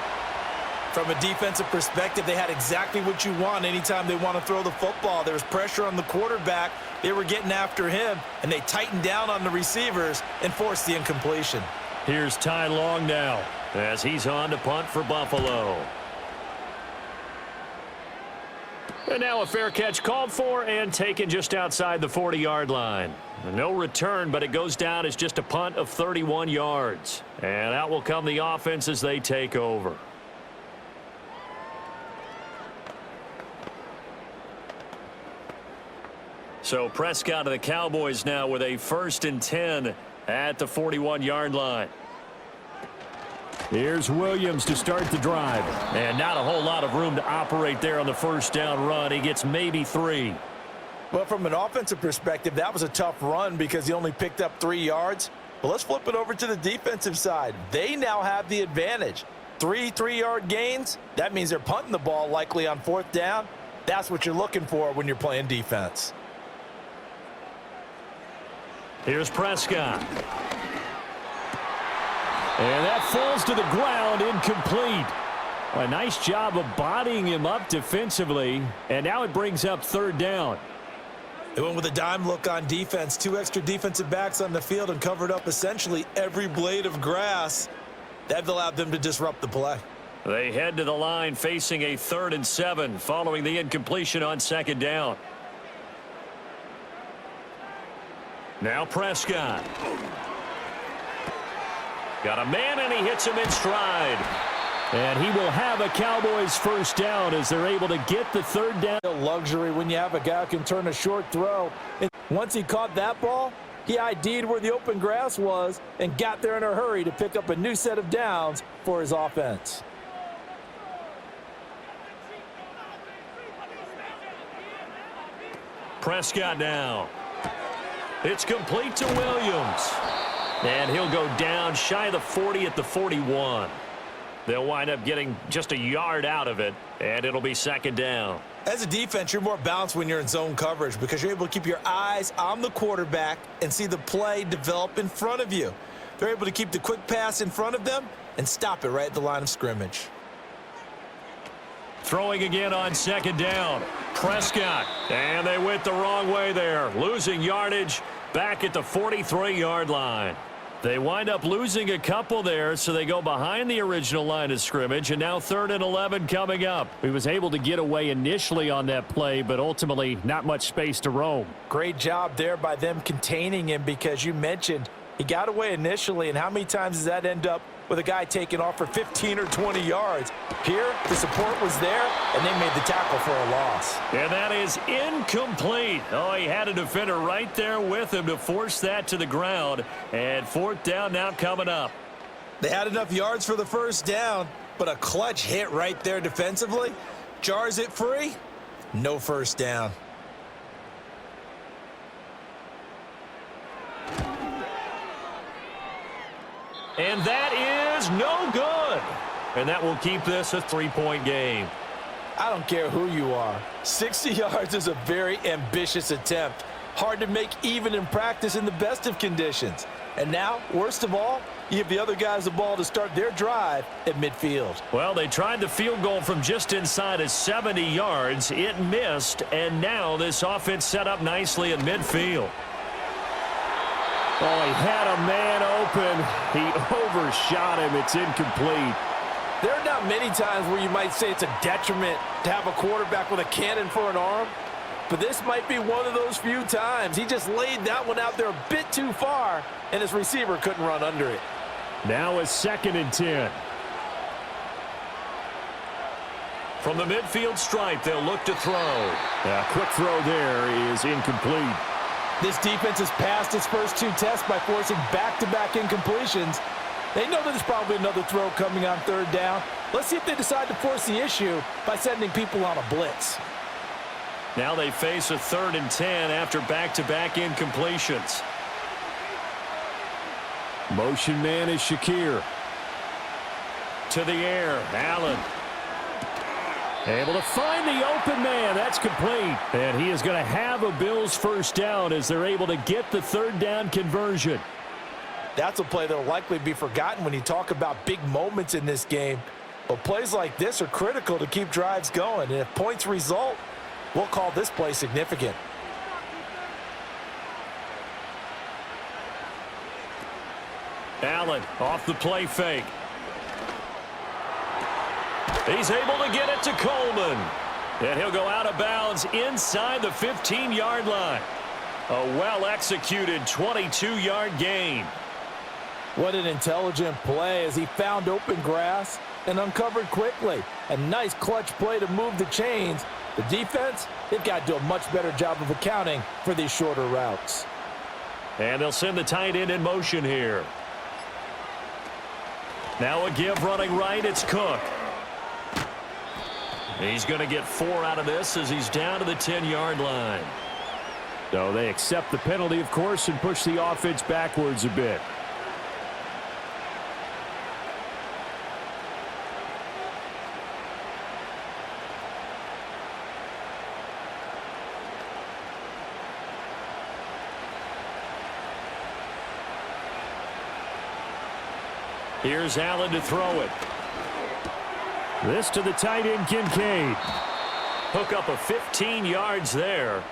From a defensive perspective, they had exactly what you want anytime they want to throw the football. There was pressure on the quarterback. They were getting after him, and they tightened down on the receivers and forced the incompletion. Here's Ty Long now as he's on to punt for Buffalo. And now a fair catch called for and taken just outside the 40-yard line. No return, but it goes down as just a punt of 31 yards. And out will come the offense as they take over. So Prescott of the Cowboys now with a 1st and 10 at the 41-yard line. Here's Williams to start the drive. And not a whole lot of room to operate there on the 1st down run. He gets maybe 3. Well, from an offensive perspective, that was a tough run because he only picked up 3 yards. But let's flip it over to the defensive side. They now have the advantage. 3 3-yard gains. That means they're punting the ball likely on 4th down. That's what you're looking for when you're playing defense. Here's Prescott. And that falls to the ground, incomplete. A nice job of bodying him up defensively, and now it brings up 3rd down. They went with a dime look on defense. 2 extra defensive backs on the field and covered up essentially every blade of grass. That allowed them to disrupt the play. They head to the line facing a 3rd and 7 following the incompletion on 2nd down. Now Prescott. Got a man, and he hits him in stride. And he will have a Cowboys 1st down as they're able to get the 3rd down. A luxury when you have a guy who can turn a short throw. And once he caught that ball, he ID'd where the open grass was and got there in a hurry to pick up a new set of downs for his offense. Prescott now. It's complete to Williams. And he'll go down shy of the 40 at the 41. They'll wind up getting just a yard out of it, and it'll be 2nd down. As a defense, you're more balanced when you're in zone coverage because you're able to keep your eyes on the quarterback and see the play develop in front of you. they're able to keep the quick pass in front of them and stop it right at the line of scrimmage. Throwing again on second down. Prescott. And they went the wrong way there. Losing yardage back at the 43-yard line. They wind up losing a couple there, so they go behind the original line of scrimmage, and now 3rd and 11 coming up. He was able to get away initially on that play, but ultimately not much space to roam. Great job there by them containing him, because you mentioned he got away initially, and how many times does that end up with a guy taking off for 15 or 20 yards? Here, the support was there, and they made the tackle for a loss. And that is incomplete. Oh, he had a defender right there with him to force that to the ground. And 4th down now coming up. They had enough yards for the first down, but a clutch hit right there defensively jars it free. No first down. And that is no good. And that will keep this a 3-point game. I don't care who you are. 60 yards is a very ambitious attempt. Hard to make even in practice in the best of conditions. And now, worst of all, you give the other guys the ball to start their drive at midfield. Well, they tried the field goal from just inside of 70 yards. It missed, and now this offense set up nicely at midfield. Oh, he had a man open. He overshot him. It's incomplete. There are not many times where you might say it's a detriment to have a quarterback with a cannon for an arm, but this might be one of those few times. He just laid that one out there a bit too far, and his receiver couldn't run under it. Now a 2nd and 10. From the midfield stripe, they'll look to throw. A quick throw there is incomplete. This defense has passed its first 2 tests by forcing back-to-back incompletions. They know that there's probably another throw coming on 3rd down. Let's see if they decide to force the issue by sending people on a blitz. Now they face a 3rd and 10 after back-to-back incompletions. Motion man is Shakir. To the air, Allen. Able to find the open man. That's complete. And he is going to have a Bills first down as they're able to get the 3rd down conversion. That's a play that will likely be forgotten when you talk about big moments in this game. But plays like this are critical to keep drives going. And if points result, we'll call this play significant. Allen off the play fake. He's able to get it to Coleman. And he'll go out of bounds inside the 15-yard line. A well-executed 22-yard gain. What an intelligent play as he found open grass and uncovered quickly. A nice clutch play to move the chains. The defense, they've got to do a much better job of accounting for these shorter routes. And they'll send the tight end in motion here. Now a give running right, it's Cook. He's going to get 4 out of this as he's down to the 10-yard line. So they accept the penalty, of course, and push the offense backwards a bit. Here's Allen to throw it. This to the tight end, Kincaid. Hook up of 15 yards there.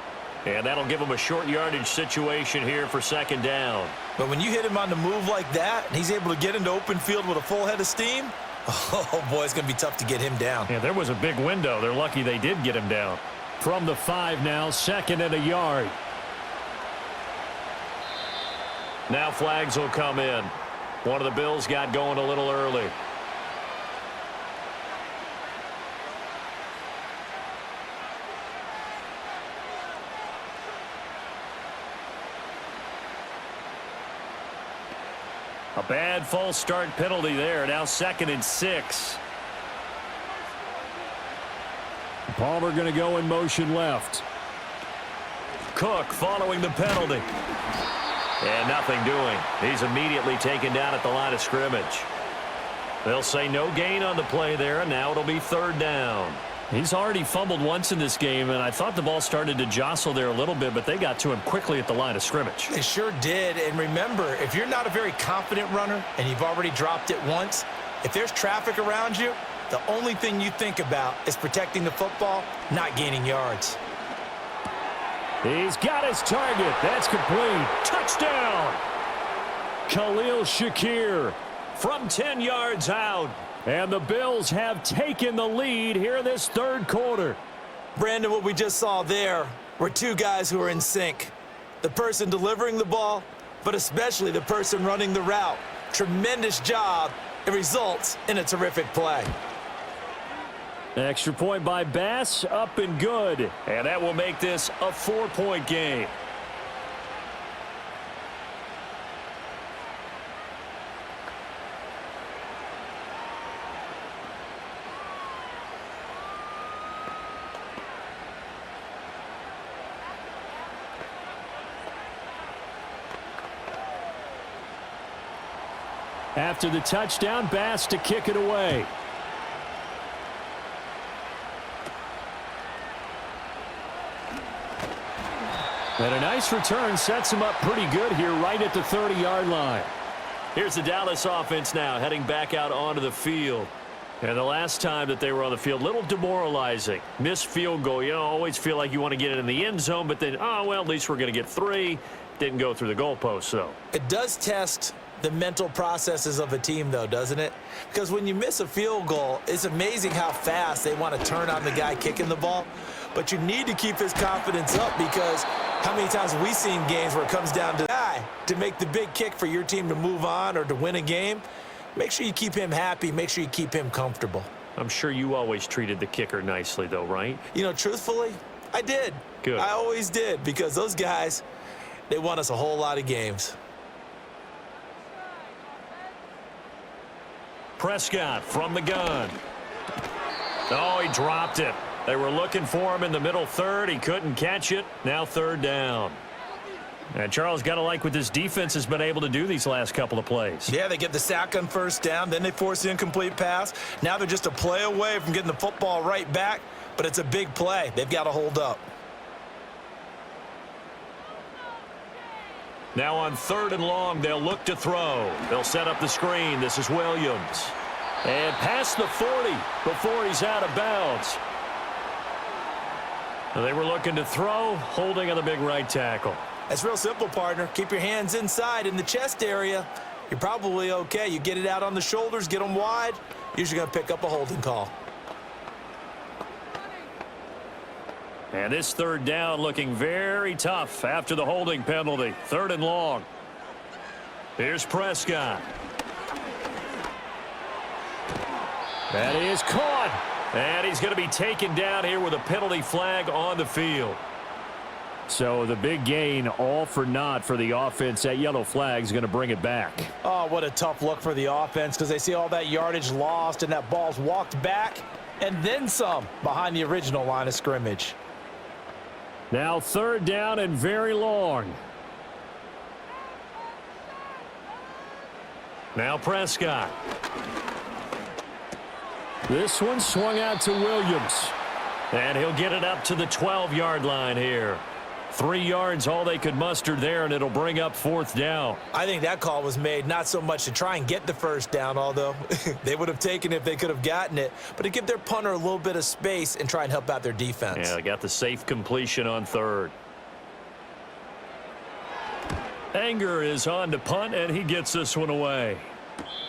And that'll give him a short yardage situation here for 2nd down. But when you hit him on the move like that, and he's able to get into open field with a full head of steam, oh, boy, it's going to be tough to get him down. Yeah, there was a big window. They're lucky they did get him down. From the 5 now, 2nd and a yard. Now flags will come in. One of the Bills got going a little early. A bad false start penalty there. Now 2nd and 6. Palmer going to go in motion left. Cook following the penalty. And nothing doing. He's immediately taken down at the line of scrimmage. They'll say no gain on the play there, and now it'll be 3rd down. He's already fumbled once in this game, and I thought the ball started to jostle there a little bit, but they got to him quickly at the line of scrimmage. They sure did. And remember, if you're not a very confident runner and you've already dropped it once, if there's traffic around you, the only thing you think about is protecting the football, not gaining yards. He's got his target. That's complete. Touchdown! Khalil Shakir. From 10 yards out. And the Bills have taken the lead here in this third quarter. Brandon, what we just saw there were two guys who are in sync. The person delivering the ball, but especially the person running the route. Tremendous job. It results in a terrific play. Extra point by Bass, up and good. And that will make this a 4-point game. After the touchdown, Bass to kick it away. And a nice return sets him up pretty good here right at the 30-yard line. Here's the Dallas offense now heading back out onto the field. And the last time that they were on the field, a little demoralizing. Missed field goal. You know, always feel like you want to get it in the end zone, but then, oh, well, at least we're going to get 3. Didn't go through the goalpost, though. It does test the mental processes of a team, though, doesn't it? Because when you miss a field goal, it's amazing how fast they want to turn on the guy kicking the ball. But you need to keep his confidence up, because how many times have we seen games where it comes down to the guy to make the big kick for your team to move on or to win a game? Make sure you keep him happy. Make sure you keep him comfortable. I'm sure you always treated the kicker nicely, though, right? You know, truthfully, I did. Good. I always did, because those guys, they won us a whole lot of games. Prescott from the gun. Oh, he dropped it. They were looking for him in the middle third. He couldn't catch it. Now third down. And Charles, got to like what this defense has been able to do these last couple of plays. Yeah, they get the sack on first down. Then they force the incomplete pass. Now they're just a play away from getting the football right back. But it's a big play. They've got to hold up. Now on 3rd and long, they'll look to throw. They'll set up the screen. This is Williams. And past the 40 before he's out of bounds. They were looking to throw, holding on the big right tackle. That's real simple, partner. Keep your hands inside in the chest area. You're probably okay. You get it out on the shoulders, get them wide. Usually going to pick up a holding call. And this 3rd down looking very tough after the holding penalty. 3rd and long. Here's Prescott. That is caught. And he's going to be taken down here with a penalty flag on the field. So the big gain, all for naught for the offense. That yellow flag is going to bring it back. Oh, what a tough look for the offense, because they see all that yardage lost and that ball's walked back and then some behind the original line of scrimmage. Now 3rd down and very long. Now Prescott. This one swung out to Williams. And he'll get it up to the 12-yard line here. 3 yards, all they could muster there, and it'll bring up 4th down. I think that call was made not so much to try and get the first down, although they would have taken it if they could have gotten it, but to give their punter a little bit of space and try and help out their defense. Yeah, they got the safe completion on 3rd. Anger is on to punt, and he gets this one away.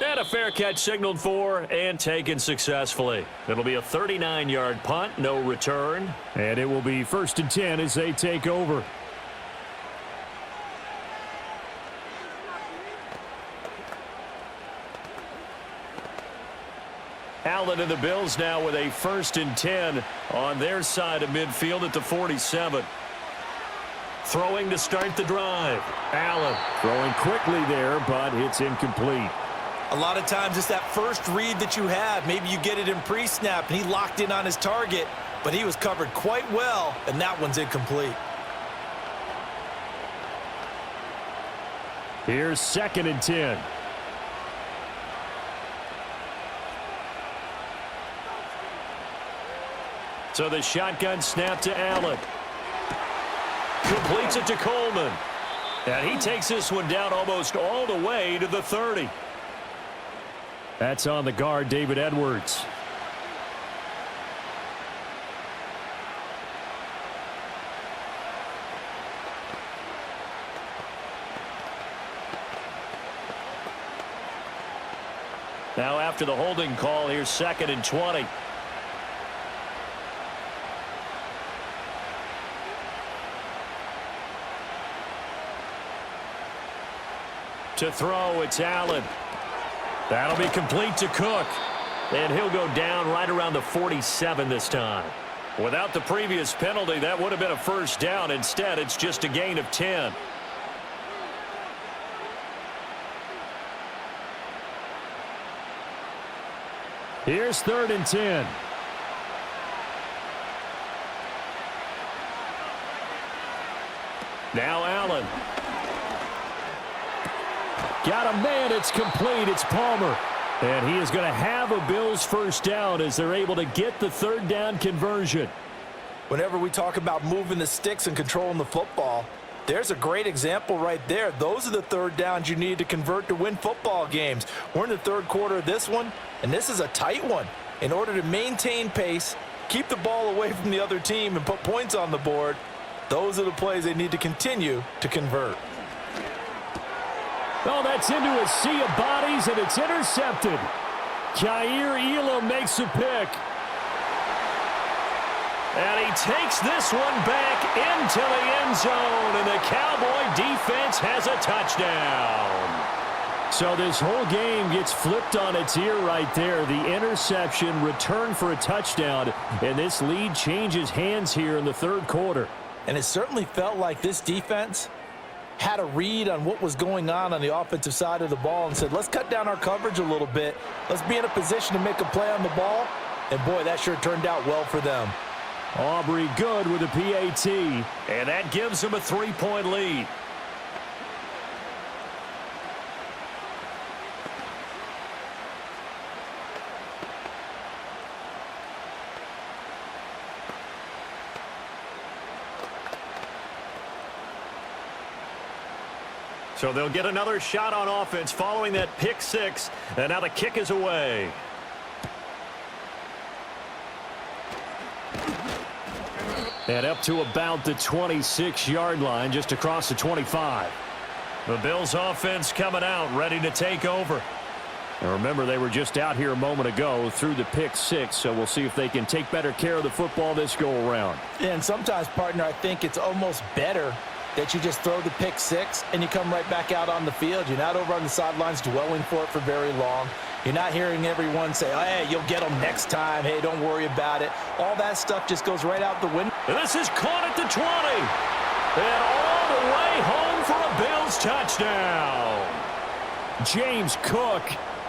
And a fair catch signaled for and taken successfully. It'll be a 39-yard punt, no return. And it will be 1st and 10 as they take over. Allen and the Bills now with a 1st and 10 on their side of midfield at the 47. Throwing to start the drive. Allen throwing quickly there, but it's incomplete. A lot of times it's that first read that you have. Maybe you get it in pre-snap and he locked in on his target, but he was covered quite well, and that one's incomplete. Here's 2nd and 10. So the shotgun snap to Allen. Completes it to Coleman. And he takes this one down almost all the way to the 30. That's on the guard, David Edwards. Now after the holding call, here's 2nd and 20. To throw, it's Allen. That'll be complete to Cook. And he'll go down right around the 47 this time. Without the previous penalty, that would have been a first down. Instead, it's just a gain of 10. Here's 3rd and 10. Now Allen. Got a man. It's complete. It's Palmer. And he is going to have a Bills first down as they're able to get the 3rd down conversion. Whenever we talk about moving the sticks and controlling the football, there's a great example right there. Those are the 3rd downs you need to convert to win football games. We're in the 3rd quarter of this one, and this is a tight one. In order to maintain pace, keep the ball away from the other team, and put points on the board, those are the plays they need to continue to convert. Oh, that's into a sea of bodies, and it's intercepted. Kaiir Elam makes a pick. And he takes this one back into the end zone, and the Cowboy defense has a touchdown. So this whole game gets flipped on its ear right there. The interception, return for a touchdown, and this lead changes hands here in the 3rd quarter. And it certainly felt like this defense had a read on what was going on the offensive side of the ball and said, let's cut down our coverage a little bit. Let's be in a position to make a play on the ball. And, boy, that sure turned out well for them. Aubrey good with a PAT. And that gives them a 3-point lead. So they'll get another shot on offense following that pick 6. And now the kick is away. And up to about the 26-yard line, just across the 25. The Bills offense coming out, ready to take over. And remember, they were just out here a moment ago through the pick 6, so we'll see if they can take better care of the football this go-around. And sometimes, partner, I think it's almost better that you just throw the pick 6 and you come right back out on the field. You're not over on the sidelines dwelling for it for very long. You're not hearing everyone say, oh, hey, you'll get them next time. Hey, don't worry about it. All that stuff just goes right out the window. And this is caught at the 20. And all the way home for a Bills touchdown. James Cook.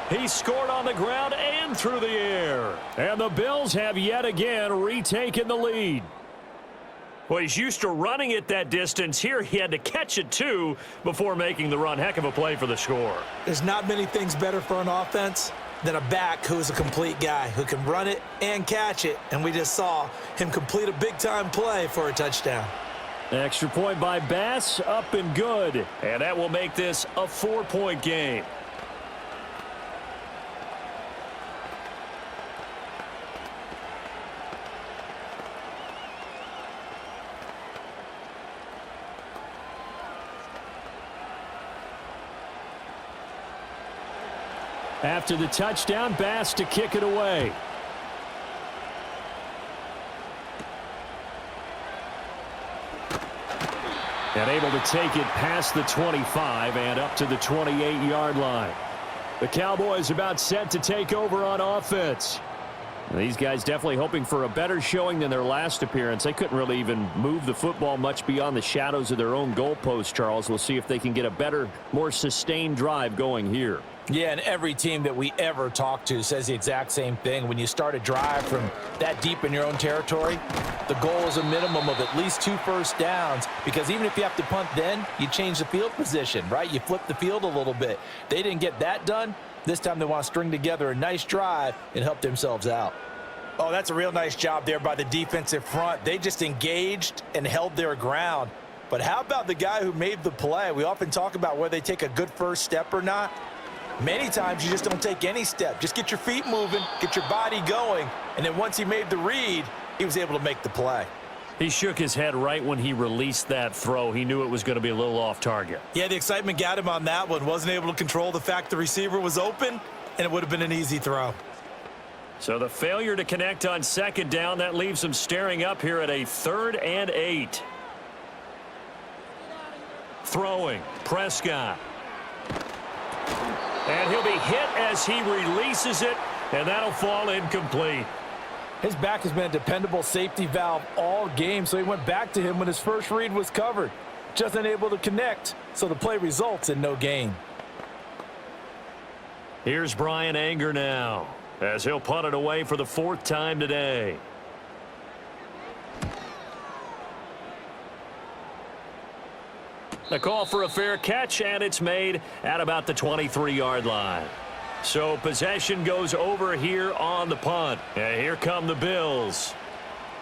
He scored on the ground and through the air. And the Bills have yet again retaken the lead. Well, he's used to running it that distance. Here he had to catch it, too, before making the run. Heck of a play for the score. There's not many things better for an offense than a back who is a complete guy who can run it and catch it. And we just saw him complete a big-time play for a touchdown. Extra point by Bass, up and good. And that will make this a 4-point game. After the touchdown, Bass to kick it away. And able to take it past the 25 and up to the 28-yard line. The Cowboys about set to take over on offense. These guys definitely hoping for a better showing than their last appearance. They couldn't really even move the football much beyond the shadows of their own goalpost, Charles. We'll see if they can get a better, more sustained drive going here. Yeah, and every team that we ever talk to says the exact same thing. When you start a drive from that deep in your own territory, the goal is a minimum of at least 2 first downs, because even if you have to punt then, you change the field position, right? You flip the field a little bit. They didn't get that done. This time they want to string together a nice drive and help themselves out. Oh, that's a real nice job there by the defensive front. They just engaged and held their ground. But how about the guy who made the play? We often talk about whether they take a good first step or not. Many times you just don't take any step. Just get your feet moving, get your body going, and then once he made the read, he was able to make the play. He shook his head right when he released that throw. He knew it was going to be a little off target. Yeah, the excitement got him on that one. Wasn't able to control the fact the receiver was open, and it would have been an easy throw. So the failure to connect on second down, that leaves him staring up here at a 3rd and 8. Throwing, Prescott. And he'll be hit as he releases it, and that'll fall incomplete. His back has been a dependable safety valve all game, so he went back to him when his first read was covered. Just unable to connect, so the play results in no gain. Here's Brian Anger now, as he'll punt it away for the 4th time today. The call for a fair catch, and it's made at about the 23-yard line. So possession goes over here on the punt. And here come the Bills.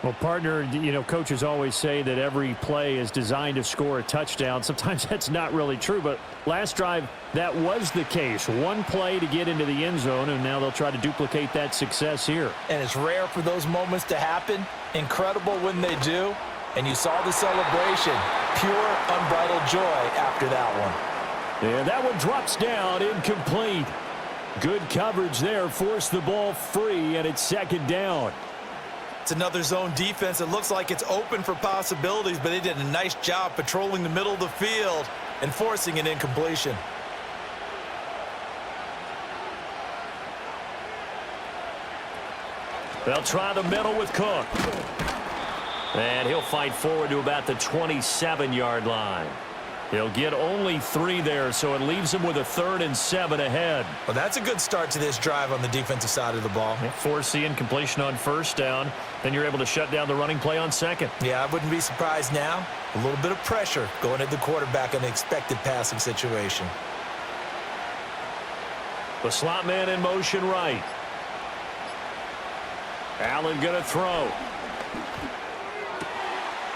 Well, partner, you know, coaches always say that every play is designed to score a touchdown. Sometimes that's not really true, but last drive, that was the case. One play to get into the end zone, and now they'll try to duplicate that success here. And it's rare for those moments to happen. Incredible when they do. And you saw the celebration. Pure, unbridled joy after that one. And that one drops down, incomplete. Good coverage there, forced the ball free, and it's 2nd down. It's another zone defense. It looks like it's open for possibilities, but they did a nice job patrolling the middle of the field and forcing an incompletion. They'll try the middle with Cook. And he'll fight forward to about the 27-yard line. He'll get only 3 there, so it leaves him with a 3rd and 7 ahead. Well, that's a good start to this drive on the defensive side of the ball. Force the incompletion on 1st down. Then you're able to shut down the running play on 2nd. Yeah, I wouldn't be surprised now. A little bit of pressure going at the quarterback in an expected passing situation. The slot man in motion right. Allen going to throw.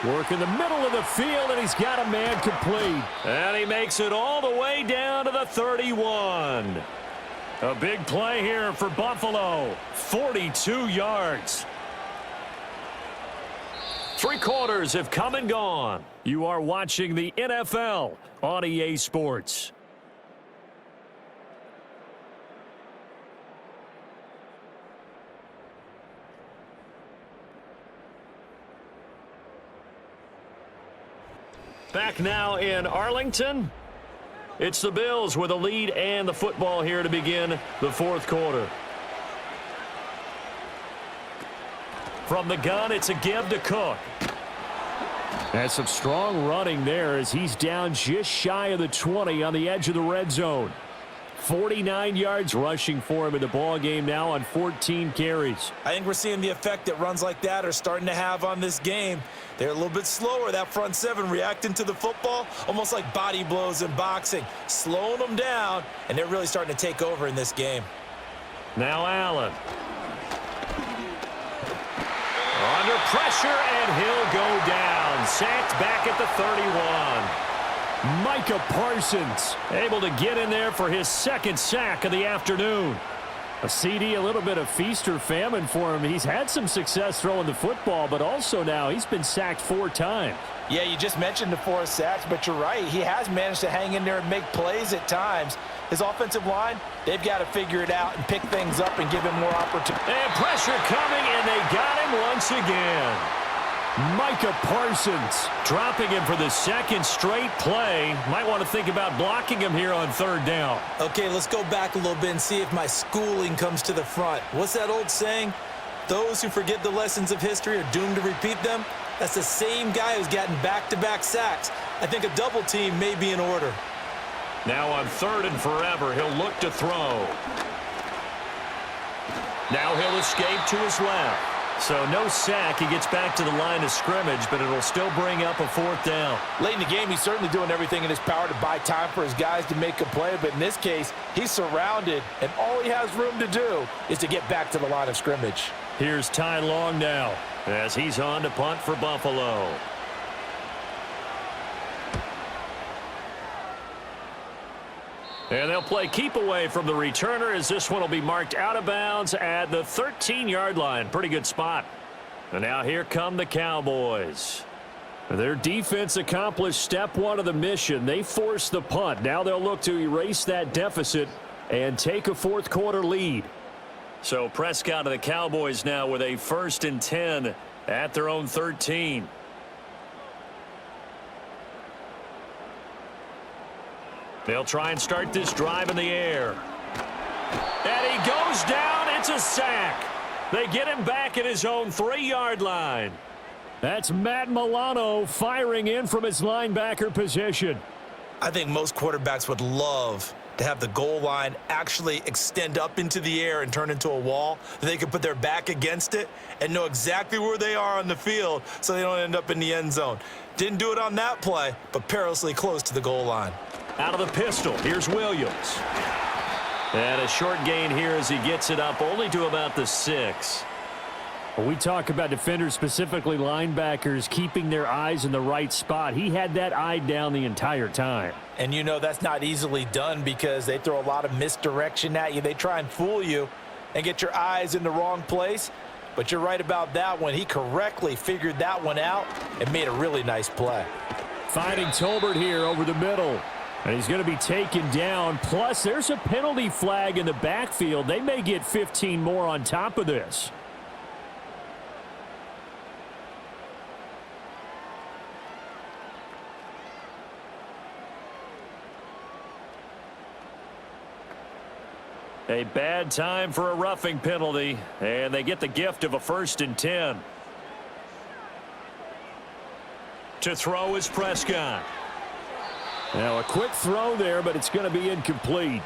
Work in the middle of the field, and he's got a man complete. And he makes it all the way down to the 31. A big play here for Buffalo. 42 yards. 3 quarters have come and gone. You are watching the NFL on EA Sports. Back now in Arlington. It's the Bills with a lead and the football here to begin the 4th quarter. From the gun, it's a give to Cook. That's some strong running there as he's down just shy of the 20 on the edge of the red zone. 49 yards rushing for him in the ball game now on 14 carries. I think we're seeing the effect that runs like that are starting to have on this game. They're a little bit slower, that front 7 reacting to the football, almost like body blows in boxing, slowing them down, and they're really starting to take over in this game. Now Allen. Under pressure, and he'll go down. Sacked back at the 31. Micah Parsons able to get in there for his 2nd sack of the afternoon. A CD, a little bit of feast or famine for him. He's had some success throwing the football, but also now he's been sacked 4 times. Yeah, you just mentioned the 4 sacks, but you're right. He has managed to hang in there and make plays at times. His offensive line, they've got to figure it out and pick things up and give him more opportunity. And pressure coming, and they got him once again. Micah Parsons dropping him for the 2nd straight play. Might want to think about blocking him here on 3rd down. Okay, let's go back a little bit and see if my schooling comes to the front. What's that old saying? Those who forget the lessons of history are doomed to repeat them. That's the same guy who's gotten back-to-back sacks. I think a double team may be in order. Now on 3rd and forever, he'll look to throw. Now he'll escape to his left. So no sack. He gets back to the line of scrimmage, but it'll still bring up a 4th down. Late in the game, he's certainly doing everything in his power to buy time for his guys to make a play, but in this case, he's surrounded, and all he has room to do is to get back to the line of scrimmage. Here's Ty Long now as he's on to punt for Buffalo. And they'll play keep away from the returner as this one will be marked out of bounds at the 13-yard line. Pretty good spot. And now here come the Cowboys. Their defense accomplished step one of the mission. They forced the punt. Now they'll look to erase that deficit and take a fourth-quarter lead. So Prescott of the Cowboys now with a 1st and 10 at their own 13. They'll try and start this drive in the air. And he goes down. It's a sack. They get him back at his own 3-yard line. That's Matt Milano firing in from his linebacker position. I think most quarterbacks would love to have the goal line actually extend up into the air and turn into a wall. They can put their back against it and know exactly where they are on the field so they don't end up in the end zone. Didn't do it on that play, but perilously close to the goal line. Out of the pistol, here's Williams. And a short gain here as he gets it up only to about the 6. When we talk about defenders, specifically linebackers, keeping their eyes in the right spot, he had that eye down the entire time. And you know that's not easily done because they throw a lot of misdirection at you. They try and fool you and get your eyes in the wrong place. But you're right about that one. He correctly figured that one out and made a really nice play. Finding Tolbert here over the middle. And he's going to be taken down. Plus, there's a penalty flag in the backfield. They may get 15 more on top of this. A bad time for a roughing penalty, and they get the gift of a 1st and 10. To throw is Prescott. Now a quick throw there, but it's going to be incomplete.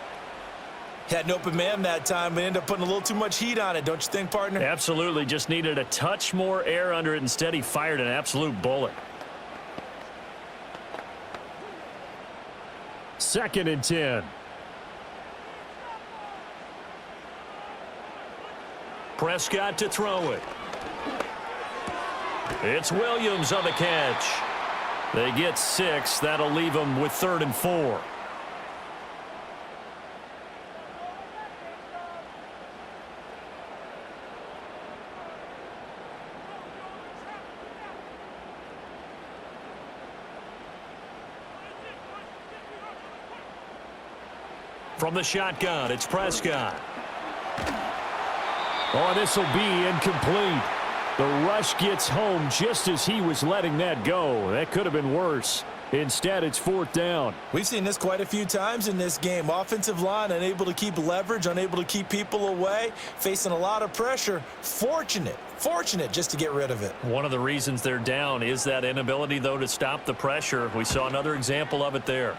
Had an open man that time, but ended up putting a little too much heat on it, don't you think, partner? Absolutely. Just needed a touch more air under it. Instead, he fired an absolute bullet. 2nd and 10. Prescott to throw it. It's Williams on the catch. They get 6. That'll leave them with 3rd and 4. From the shotgun, it's Prescott. Oh, this will be incomplete. The rush gets home just as he was letting that go. That could have been worse. Instead, it's 4th down. We've seen this quite a few times in this game. Offensive line unable to keep leverage, unable to keep people away, facing a lot of pressure. Fortunate just to get rid of it. One of the reasons they're down is that inability, though, to stop the pressure. We saw another example of it there.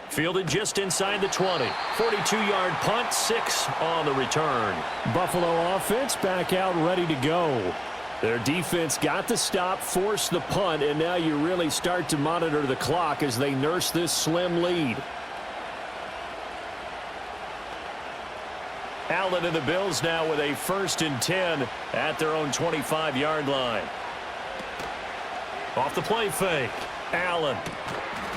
Fielded just inside the 20. 42-yard punt, 6 on the return. Buffalo offense back out ready to go. Their defense got the stop, forced the punt, and now you really start to monitor the clock as they nurse this slim lead. Allen and the Bills now with a 1st and 10 at their own 25-yard line. Off the play fake. Allen.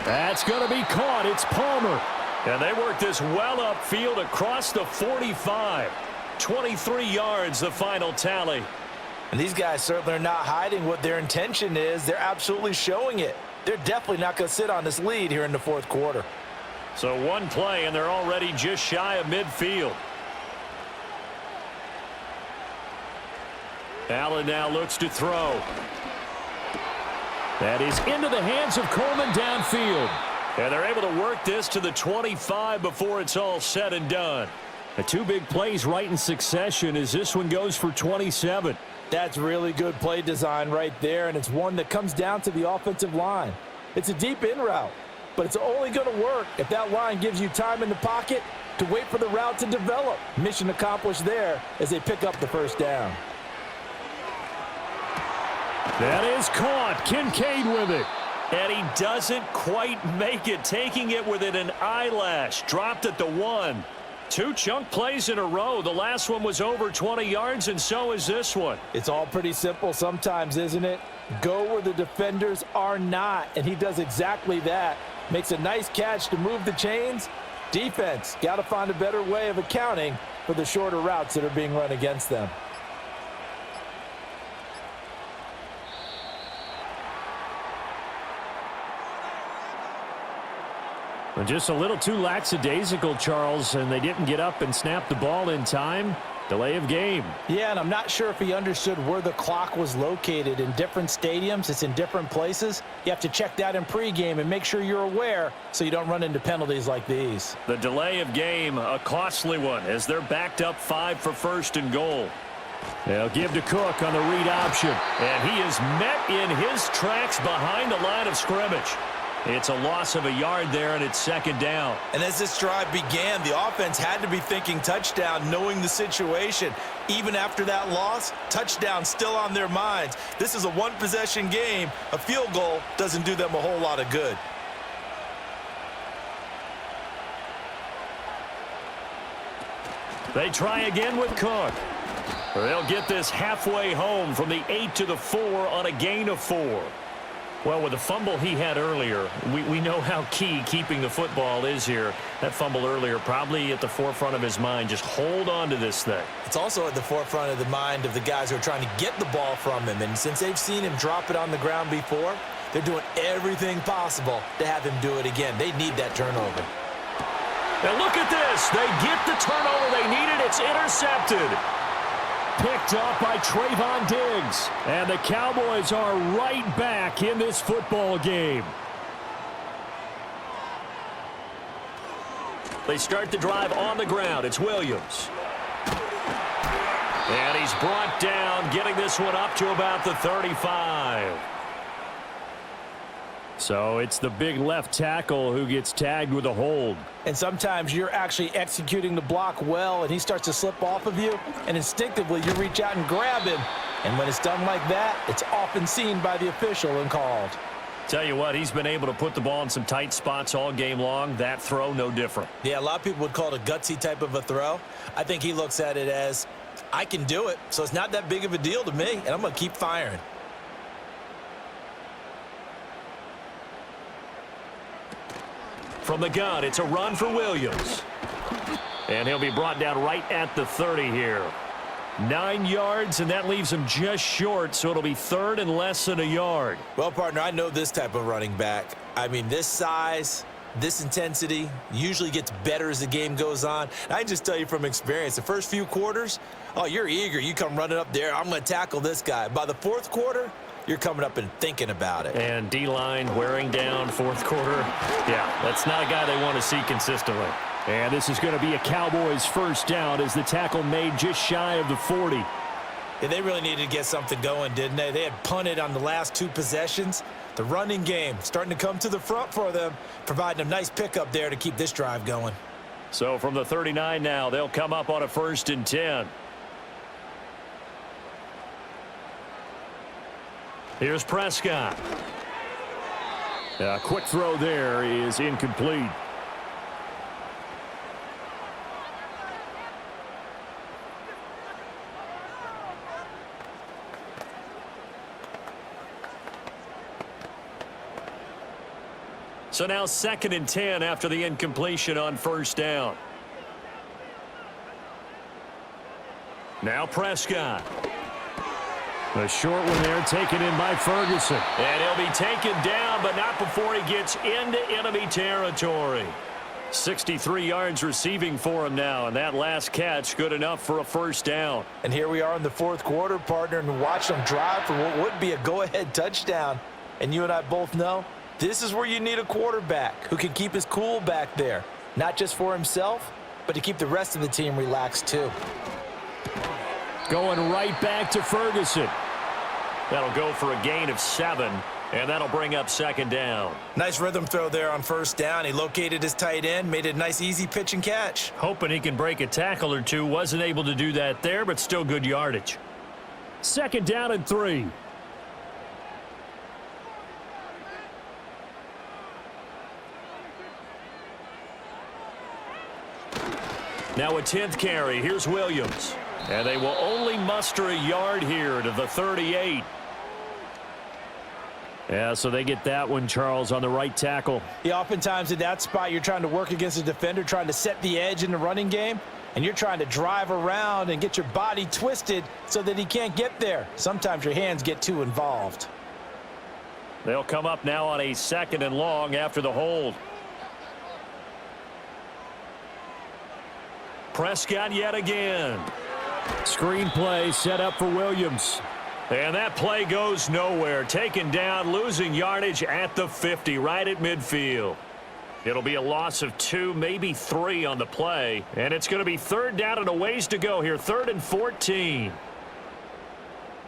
That's going to be caught. It's Palmer. And they work this well upfield across the 45. 23 yards, the final tally. And these guys certainly are not hiding what their intention is. They're absolutely showing it. They're definitely not going to sit on this lead here in the 4th quarter. So one play, and they're already just shy of midfield. Allen now looks to throw. That is into the hands of Coleman downfield. And they're able to work this to the 25 before it's all said and done. The 2 big plays right in succession as this one goes for 27. That's really good play design right there, and it's one that comes down to the offensive line. It's a deep in route, but it's only going to work if that line gives you time in the pocket to wait for the route to develop. Mission accomplished there as they pick up the 1st down. That is caught. Kincaid with it. And he doesn't quite make it, taking it within an eyelash. Dropped at the 1. 2 chunk plays in a row. The last one was over 20 yards, and so is this one. It's all pretty simple sometimes, isn't it? Go where the defenders are not, and he does exactly that. Makes a nice catch to move the chains. Defense, got to find a better way of accounting for the shorter routes that are being run against them. Just a little too lackadaisical, Charles, and they didn't get up and snap the ball in time. Delay of game. Yeah, and I'm not sure if he understood where the clock was located. In different stadiums, it's in different places. You have to check that in pregame and make sure you're aware so you don't run into penalties like these. The delay of game, a costly one, as they're backed up 5 for first and goal. They'll give to Cook on the read option. And he is met in his tracks behind the line of scrimmage. It's a loss of a yard there, and it's second down. And as this drive began, the offense had to be thinking touchdown, knowing the situation. Even after that loss, touchdown still on their minds. This is a one-possession game. A field goal doesn't do them a whole lot of good. They try again with Cook. They'll get this halfway home from the 8 to the 4 on a gain of 4. Well, with the fumble he had earlier, we know how key keeping the football is here. That fumble earlier probably at the forefront of his mind. Just hold on to this thing. It's also at the forefront of the mind of the guys who are trying to get the ball from him. And since they've seen him drop it on the ground before, they're doing everything possible to have him do it again. They need that turnover. And look at this. They get the turnover they needed. It's intercepted. Picked up by Trayvon Diggs. And the Cowboys are right back in this football game. They start the drive on the ground. It's Williams. And he's brought down, getting this one up to about the 35. So it's the big left tackle who gets tagged with a hold. And sometimes you're actually executing the block well, and he starts to slip off of you, and instinctively you reach out and grab him. And when it's done like that, it's often seen by the official and called. Tell you what, he's been able to put the ball in some tight spots all game long. That throw, no different. Yeah, a lot of people would call it a gutsy type of a throw. I think he looks at it as, I can do it, so it's not that big of a deal to me, and I'm going to keep firing. From the gun, it's a run for Williams. And he'll be brought down right at the 30 here. 9 yards, and that leaves him just short, so it'll be third and less than a yard. Well, partner, I know this type of running back. I mean, this size, this intensity usually gets better as the game goes on. And I just tell you from experience, the first few quarters, oh, you're eager. You come running up there, I'm going to tackle this guy. By the fourth quarter, you're coming up and thinking about it. And D-line wearing down fourth quarter. Yeah, that's not a guy they want to see consistently. And this is going to be a Cowboys first down as the tackle made just shy of the 40. Yeah, they really needed to get something going, didn't they? They had punted on the last 2 possessions. The running game starting to come to the front for them, providing a nice pickup there to keep this drive going. So from the 39 now, they'll come up on a 1st and 10. Here's Prescott. A quick throw there is incomplete. So now 2nd and 10 after the incompletion on 1st down. Now Prescott. A short one there taken in by Ferguson. And he'll be taken down, but not before he gets into enemy territory. 63 yards receiving for him now, and that last catch good enough for a 1st down. And here we are in the fourth quarter, partner, and watch them drive for what would be a go-ahead touchdown. And you and I both know this is where you need a quarterback who can keep his cool back there, not just for himself, but to keep the rest of the team relaxed too. Going right back to Ferguson. That'll go for a gain of 7, and that'll bring up 2nd down. Nice rhythm throw there on 1st down. He located his tight end, made it a nice easy pitch and catch. Hoping he can break a tackle or two. Wasn't able to do that there, but still good yardage. 2nd down and 3. Now a 10th carry. Here's Williams. And they will only muster a yard here to the 38. Yeah, so they get that one, Charles, on the right tackle. Yeah, oftentimes in that spot, you're trying to work against a defender, trying to set the edge in the running game, and you're trying to drive around and get your body twisted so that he can't get there. Sometimes your hands get too involved. They'll come up now on a 2nd and long after the hold. Prescott yet again. Screen play set up for Williams. And that play goes nowhere. Taken down, losing yardage at the 50, right at midfield. It'll be a loss of 2, maybe 3 on the play. And it's going to be 3rd down and a ways to go here. 3rd and 14.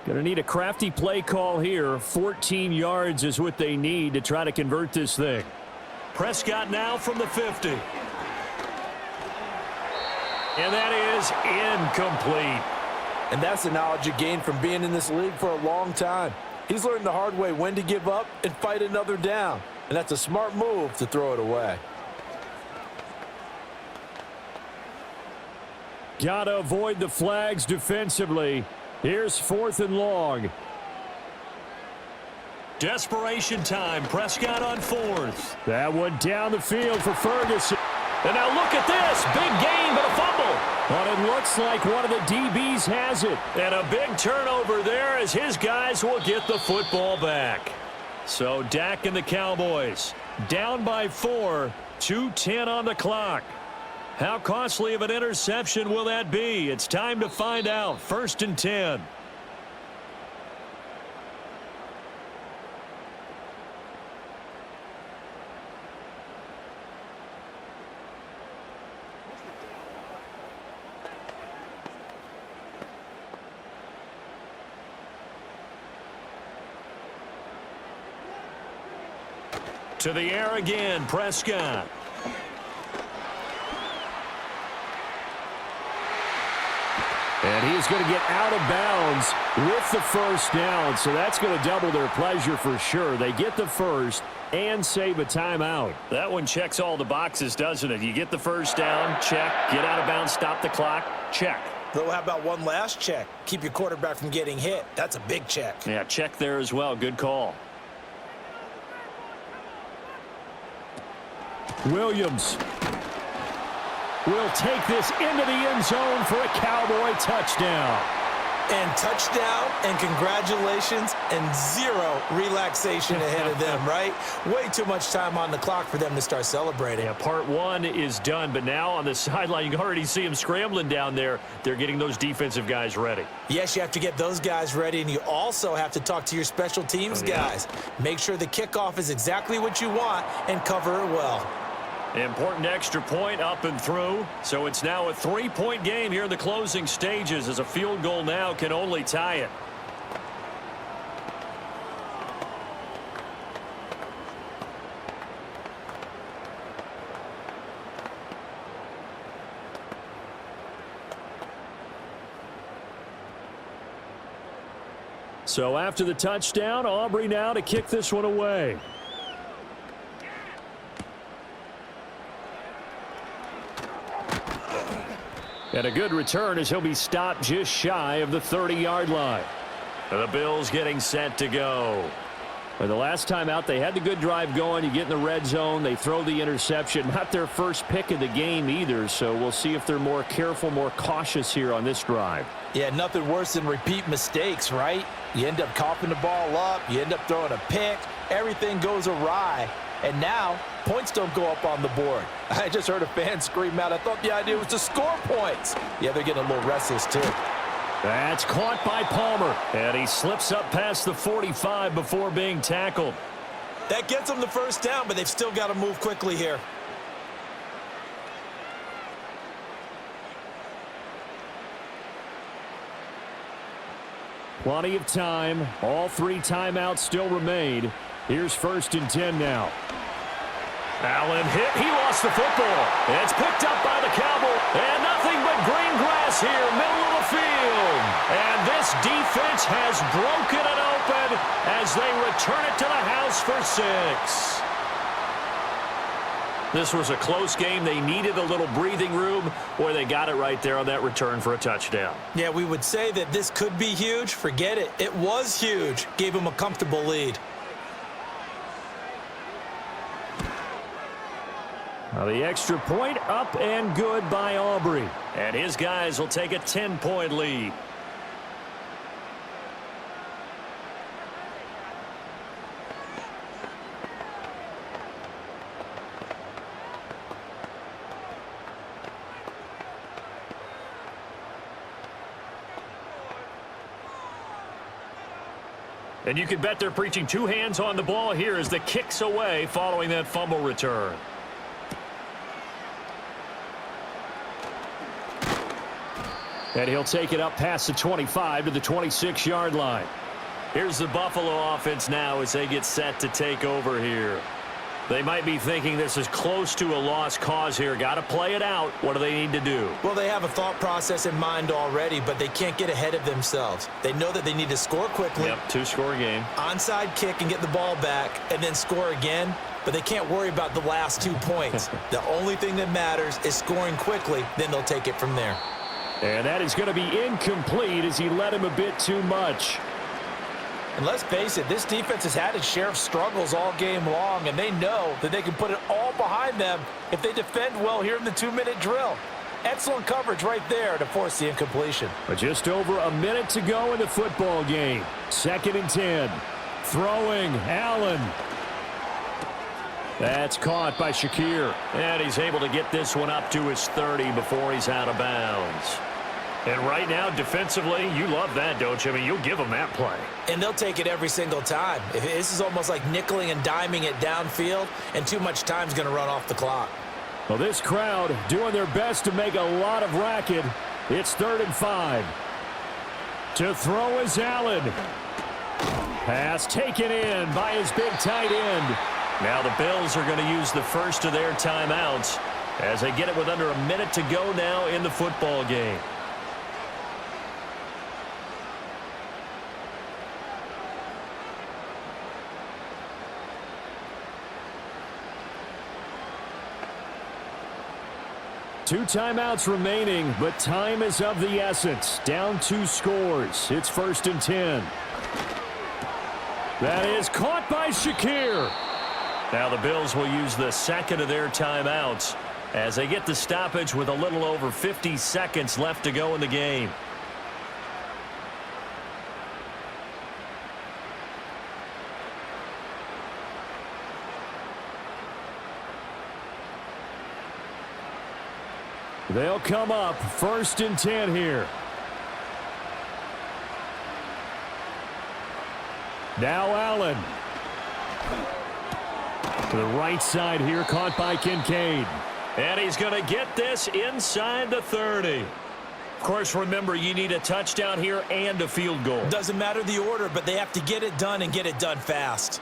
Going to need a crafty play call here. 14 yards is what they need to try to convert this thing. Prescott now from the 50. And that is incomplete. And that's the knowledge you gain from being in this league for a long time. He's learned the hard way when to give up and fight another down. And that's a smart move to throw it away. Got to avoid the flags defensively. Here's 4th and long. Desperation time. Prescott on 4th. That one down the field for Ferguson. And now look at this. Big gain, but a fumble. But it looks like one of the DBs has it. And a big turnover there as his guys will get the football back. So Dak and the Cowboys down by 4, 2:10 on the clock. How costly of an interception will that be? It's time to find out. 1st and 10. To the air again, Prescott. And he's going to get out of bounds with the 1st down, so that's going to double their pleasure for sure. They get the 1st and save a timeout. That one checks all the boxes, doesn't it? You get the 1st down, check. Get out of bounds, stop the clock, check. Though, how about one last check? Keep your quarterback from getting hit. That's a big check. Yeah, check there as well. Good call. Williams will take this into the end zone for a Cowboy touchdown. And touchdown and congratulations and 0 relaxation ahead of them, right? Way too much time on the clock for them to start celebrating. Yeah, part 1 is done, but now on the sideline, you can already see them scrambling down there. They're getting those defensive guys ready. Yes, you have to get those guys ready, and you also have to talk to your special teams guys. Make sure the kickoff is exactly what you want and cover it well. Important extra point up and through. So it's now a 3-point game here in the closing stages as a field goal now can only tie it. So after the touchdown, Aubrey now to kick this one away. And a good return as he'll be stopped just shy of the 30-yard line. The Bills getting set to go. Well, the last time out, they had the good drive going. You get in the red zone, they throw the interception. Not their first pick of the game either, so we'll see if they're more careful, more cautious here on this drive. Yeah, nothing worse than repeat mistakes, right? You end up coughing the ball up, you end up throwing a pick, everything goes awry. And now, points don't go up on the board. I just heard a fan scream out, I thought the idea was to score points. Yeah, they're getting a little restless, too. That's caught by Palmer. And he slips up past the 45 before being tackled. That gets them the 1st down, but they've still got to move quickly here. Plenty of time. All 3 timeouts still remain. Here's 1st and 10 now. Allen hit. He lost the football. It's picked up by the Cowboys. And nothing but green grass here, middle of the field. And this defense has broken it open as they return it to the house for 6. This was a close game. They needed a little breathing room, or they got it right there on that return for a touchdown. Yeah, we would say that this could be huge. Forget it. It was huge. Gave them a comfortable lead. Now the extra point up and good by Aubrey. And his guys will take a 10-point lead. And you can bet they're preaching two hands on the ball here as the kick's away following that fumble return. And he'll take it up past the 25 to the 26-yard line. Here's the Buffalo offense now as they get set to take over here. They might be thinking this is close to a lost cause here. Got to play it out. What do they need to do? Well, they have a thought process in mind already, but they can't get ahead of themselves. They know that they need to score quickly. Yep, two-score game. Onside kick and get the ball back and then score again, but they can't worry about the last 2 points. The only thing that matters is scoring quickly, then they'll take it from there. And that is going to be incomplete as he led him a bit too much. And let's face it, this defense has had its share of struggles all game long, and they know that they can put it all behind them if they defend well here in the 2-minute drill. Excellent coverage right there to force the incompletion. But just over a minute to go in the football game. 2nd and 10. Throwing, Allen. That's caught by Shakir. And he's able to get this one up to his 30 before he's out of bounds. And right now, defensively, you love that, don't you? I mean, you'll give them that play. And they'll take it every single time. This is almost like nickeling and diming it downfield, and too much time's going to run off the clock. Well, this crowd doing their best to make a lot of racket. It's 3rd and 5. To throw is Allen. Pass taken in by his big tight end. Now the Bills are going to use the first of their timeouts as they get it with under a minute to go now in the football game. Two timeouts remaining, but time is of the essence. Down 2 scores. It's 1st and 10. That is caught by Shakir. Now the Bills will use the second of their timeouts as they get the stoppage with a little over 50 seconds left to go in the game. They'll come up 1st and 10 here. Now Allen. To the right side here, caught by Kincaid. And he's going to get this inside the 30. Of course, remember, you need a touchdown here and a field goal. Doesn't matter the order, but they have to get it done and get it done fast.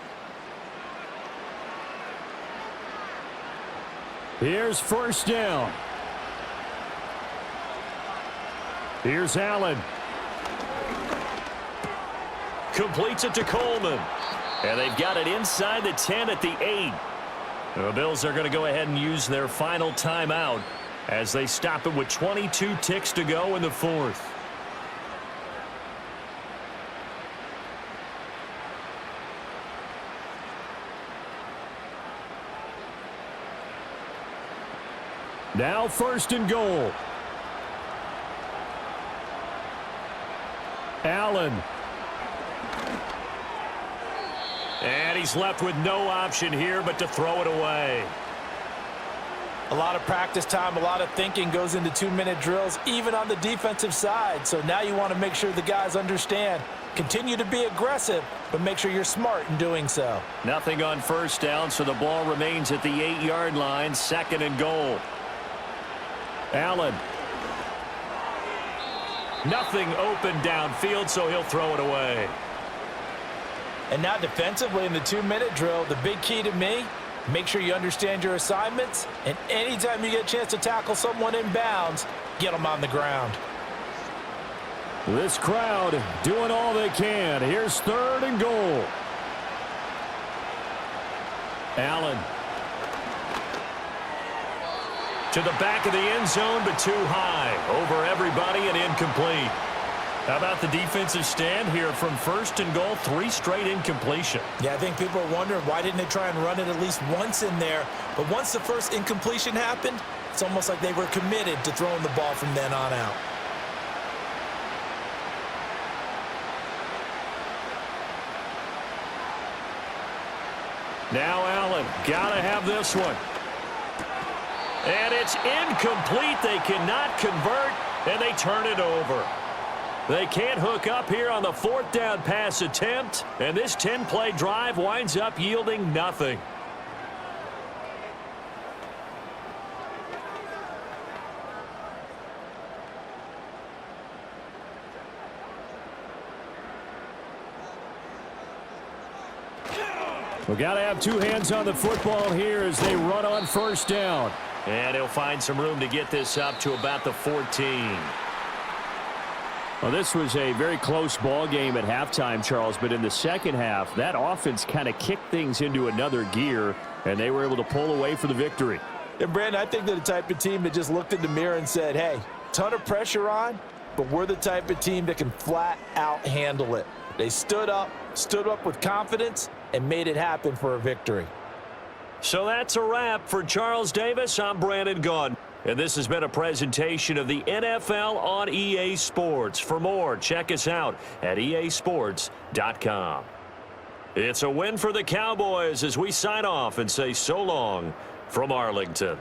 Here's 1st down. Here's Allen. Completes it to Coleman. And they've got it inside the 10 at the 8. The Bills are going to go ahead and use their final timeout as they stop it with 22 ticks to go in the 4th. Now 1st and goal. Allen. And he's left with no option here but to throw it away. A lot of practice time, a lot of thinking goes into 2-minute drills, even on the defensive side. So now you want to make sure the guys understand. Continue to be aggressive, but make sure you're smart in doing so. Nothing on 1st down, so the ball remains at the 8-yard line, 2nd and goal. Allen. Nothing open downfield, so he'll throw it away. And now defensively in the 2-minute drill, the big key to me, make sure you understand your assignments, and anytime you get a chance to tackle someone in bounds, get them on the ground. This crowd doing all they can. Here's 3rd and goal. Allen. To the back of the end zone, but too high. Over everybody and incomplete. How about the defensive stand here from 1st and goal, 3 straight incompletion? Yeah, I think people are wondering why didn't they try and run it at least once in there. But once the first incompletion happened, it's almost like they were committed to throwing the ball from then on out. Now Allen, gotta have this one. And it's incomplete. They cannot convert, and they turn it over. They can't hook up here on the 4th down pass attempt, and this 10-play drive winds up yielding nothing. We got to have 2 hands on the football here as they run on 1st down. And he'll find some room to get this up to about the 14. Well, this was a very close ball game at halftime, Charles, but in the second half, that offense kind of kicked things into another gear, and they were able to pull away for the victory. And, Brandon, I think they're the type of team that just looked in the mirror and said, hey, ton of pressure on, but we're the type of team that can flat out handle it. They stood up with confidence, and made it happen for a victory. So that's a wrap for Charles Davis. I'm Brandon Gaudin. And this has been a presentation of the NFL on EA Sports. For more, check us out at easports.com. It's a win for the Cowboys as we sign off and say so long from Arlington.